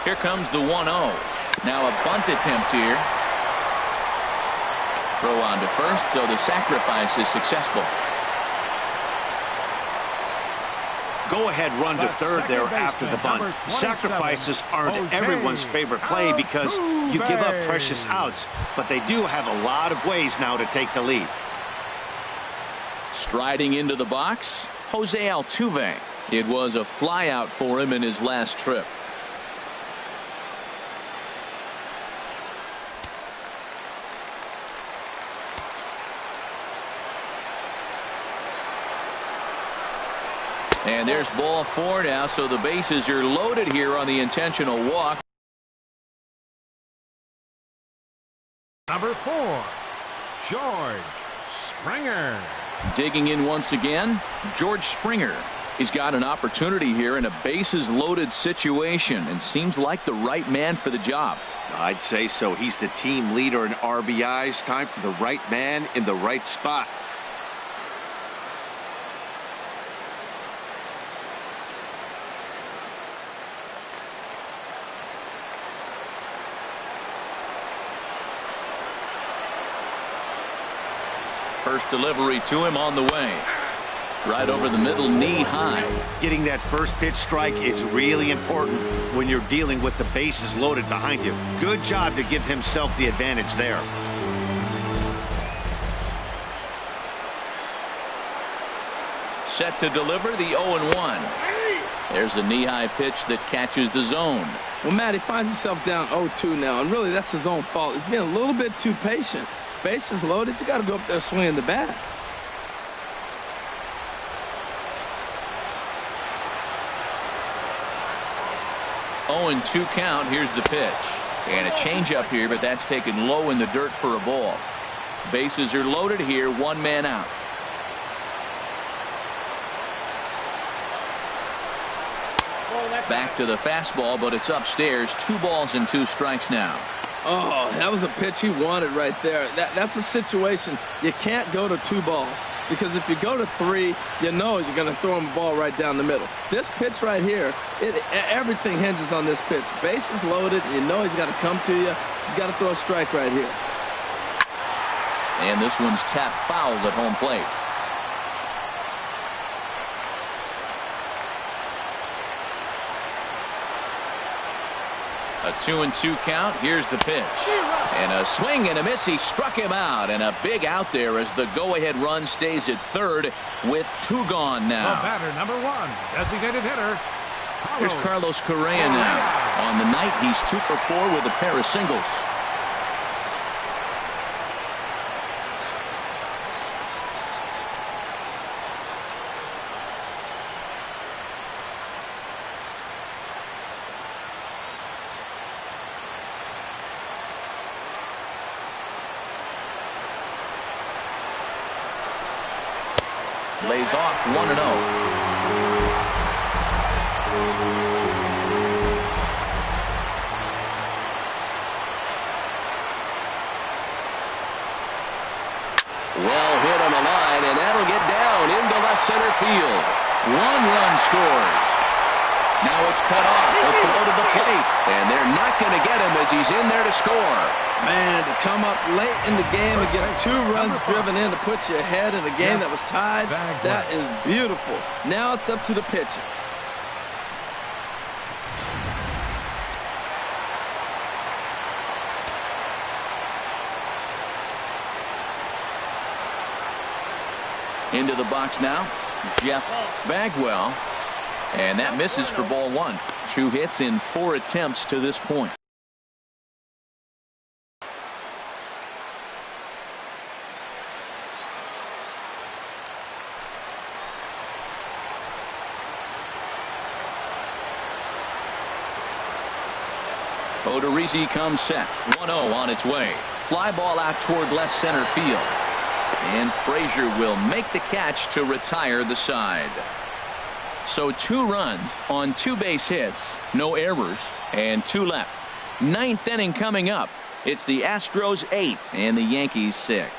Here comes the 1-0. Now a bunt attempt here. Throw on to first, so the sacrifice is successful. Go-ahead run to third there after the bunt. Sacrifices aren't everyone's favorite play because you give up precious outs, but they do have a lot of ways now to take the lead. Striding into the box, Jose Altuve. It was a flyout for him in his last trip. And there's ball 4 now, so the bases are loaded here on the intentional walk. Number 4, George Springer. Digging in once again, George Springer. He's got an opportunity here in a bases loaded situation and seems like the right man for the job. I'd say so. He's the team leader in RBIs. Time for the right man in the right spot. First delivery to him on the way. Right over the middle, knee high. Getting that first pitch strike is really important when you're dealing with the bases loaded behind you. Good job to give himself the advantage there. Set to deliver the 0-1. There's a knee-high pitch that catches the zone. Well, Matt, he finds himself down 0-2 now, and really that's his own fault. He's being a little bit too patient. Bases loaded, you got to go up there swinging the bat. 0-2 count. Here's the pitch. And a changeup here, but that's taken low in the dirt for a ball. Bases are loaded here. One man out. Back to the fastball, but it's upstairs. 2 balls and 2 strikes now. Oh, that was a pitch he wanted right there. That's a situation you can't go to 2 balls, because if you go to 3, you know you're going to throw him a ball right down the middle. This pitch right here, everything hinges on this pitch. Bases loaded, you know he's got to come to you. He's got to throw a strike right here. And this one's tapped foul at home plate. A 2-2 count. Here's the pitch. And a swing and a miss. He struck him out. And a big out there as the go-ahead run stays at third with 2 gone now. The batter, number 1, designated hitter. Here's Carlos Correa now. On the night, he's 2 for 4 with a pair of singles. Lays off 1-0. Well hit on the line, and that'll get down into left center field. 1 run scores. Now it's cut off. The throw to the plate, and they're not going to get him as he's in there to score. Man, to come up late in the game and get 2 runs driven in to put you ahead in a game that was tied, that is beautiful. Now it's up to the pitcher. Into the box now, Jeff Bagwell. And that misses for ball 1. 2 hits in 4 attempts to this point. Odorizzi comes set. 1-0 on its way. Fly ball out toward left center field. And Frazier will make the catch to retire the side. So 2 runs on 2 base hits, no errors, and 2 left. 9th inning coming up. It's the Astros 8 and the Yankees 6.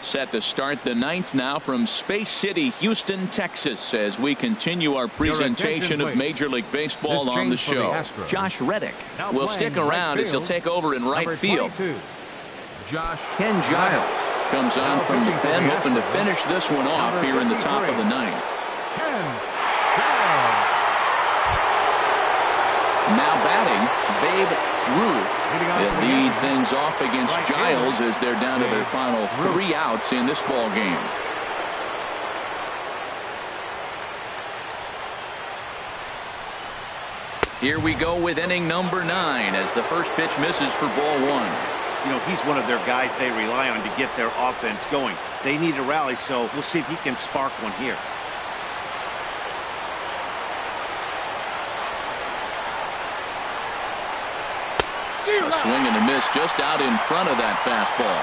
Set to start the 9th now from Space City, Houston, Texas, as we continue our presentation of Major League Baseball on the show. Josh Reddick will stick around as he'll take over in right field. Ken Giles comes on from the pen, hoping to finish this one off here in the top of the 9th. Now batting, Babe Ruth. They'll lead things off against Giles as they're down to their final 3 outs in this ball game. Here we go with inning number 9 as the first pitch misses for ball 1. You know, he's one of their guys they rely on to get their offense going. They need a rally, so we'll see if he can spark one here. A swing and a miss just out in front of that fastball.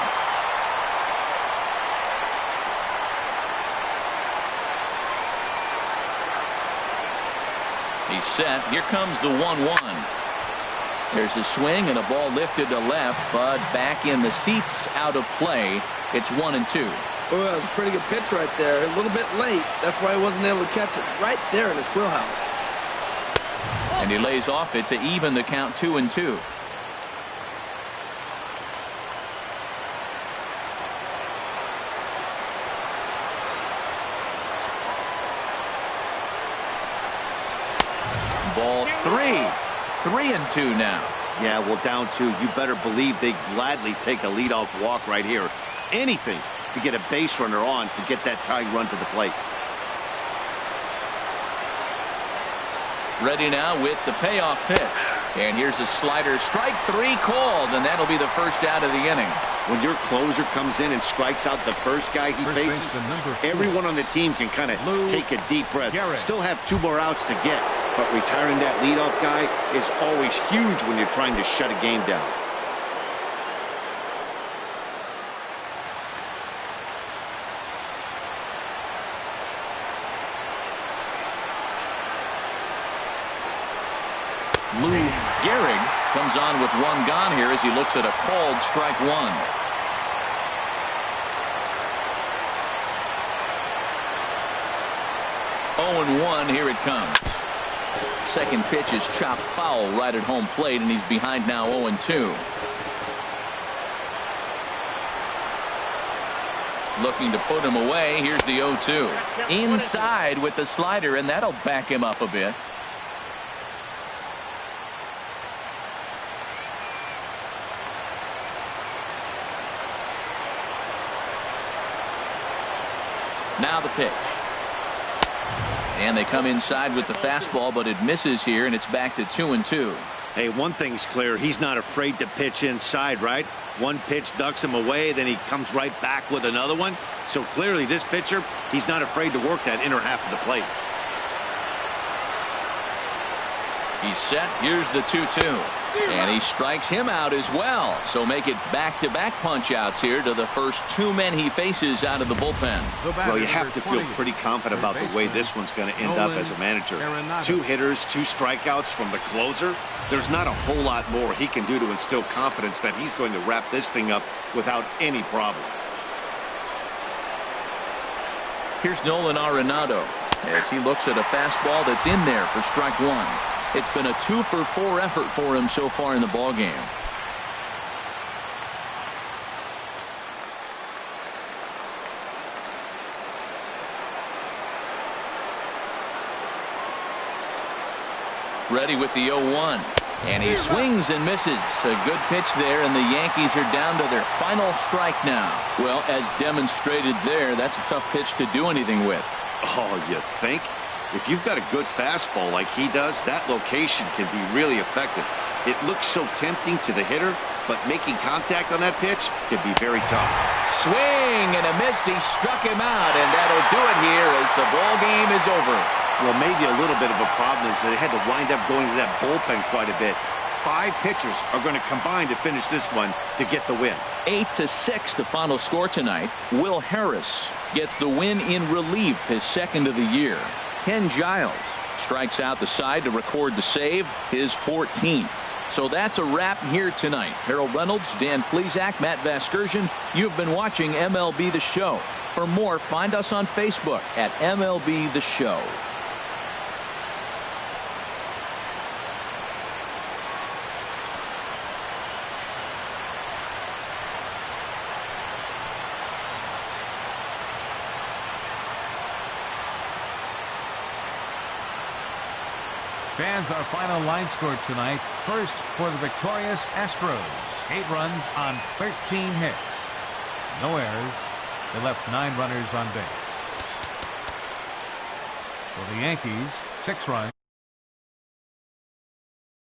He's set. Here comes the 1-1. There's a swing and a ball lifted to left, but back in the seats, out of play. It's 1-2. Oh, that was a pretty good pitch right there. A little bit late. That's why he wasn't able to catch it right there in his wheelhouse. And he lays off it to even the count 2-2. Ball 3. 3-2 now. Yeah, well, down 2. You better believe they gladly take a leadoff walk right here. Anything to get a base runner on to get that tying run to the plate. Ready now with the payoff pitch. And here's a slider. Strike 3 called, and that'll be the first out of the inning. When your closer comes in and strikes out the first guy he faces, everyone on the team can kind of take a deep breath. Still have 2 more outs to get, but retiring that leadoff guy is always huge when you're trying to shut a game down. Gehric comes on with 1 gone here as he looks at a called strike 1. Oh and 1, here it comes. Second pitch is chopped foul right at home plate, and he's behind now 0 and 2. Looking to put him away. Here's the 0-2. Inside with the slider, and that'll back him up a bit. Now the pitch. And they come inside with the fastball, but it misses here, and it's back to 2 and 2. Hey, one thing's clear. He's not afraid to pitch inside, right? One pitch ducks him away, then he comes right back with another one. So clearly this pitcher, he's not afraid to work that inner half of the plate. He's set. Here's the 2-2. And he strikes him out as well. So make it back-to-back punch-outs here to the first 2 men he faces out of the bullpen. Well, you have to feel pretty confident about the way this one's going to end up as a manager. 2 hitters, 2 strikeouts from the closer. There's not a whole lot more he can do to instill confidence that he's going to wrap this thing up without any problem. Here's Nolan Arenado as he looks at a fastball that's in there for strike 1. It's been a 2-for-4 effort for him so far in the ballgame. Ready with the 0-1. And he swings and misses. A good pitch there, and the Yankees are down to their final strike now. Well, as demonstrated there, that's a tough pitch to do anything with. Oh, you think? If you've got a good fastball like he does, that location can be really effective. It looks so tempting to the hitter, but making contact on that pitch can be very tough. Swing and a miss. He struck him out, and that'll do it here as the ball game is over. Well, maybe a little bit of a problem is that they had to wind up going to that bullpen quite a bit. 5 pitchers are going to combine to finish this one to get the win. 8-6 the final score tonight. Will Harris gets the win in relief, his 2nd of the year. Ken Giles strikes out the side to record the save, his 14th. So that's a wrap here tonight. Harold Reynolds, Dan Plesac, Matt Vasgersian. You've been watching MLB The Show. For more, find us on Facebook at MLB The Show. Fans, our final line score tonight. First for the victorious Astros. 8 runs on 13 hits. No errors. They left 9 runners on base. For the Yankees, 6 runs.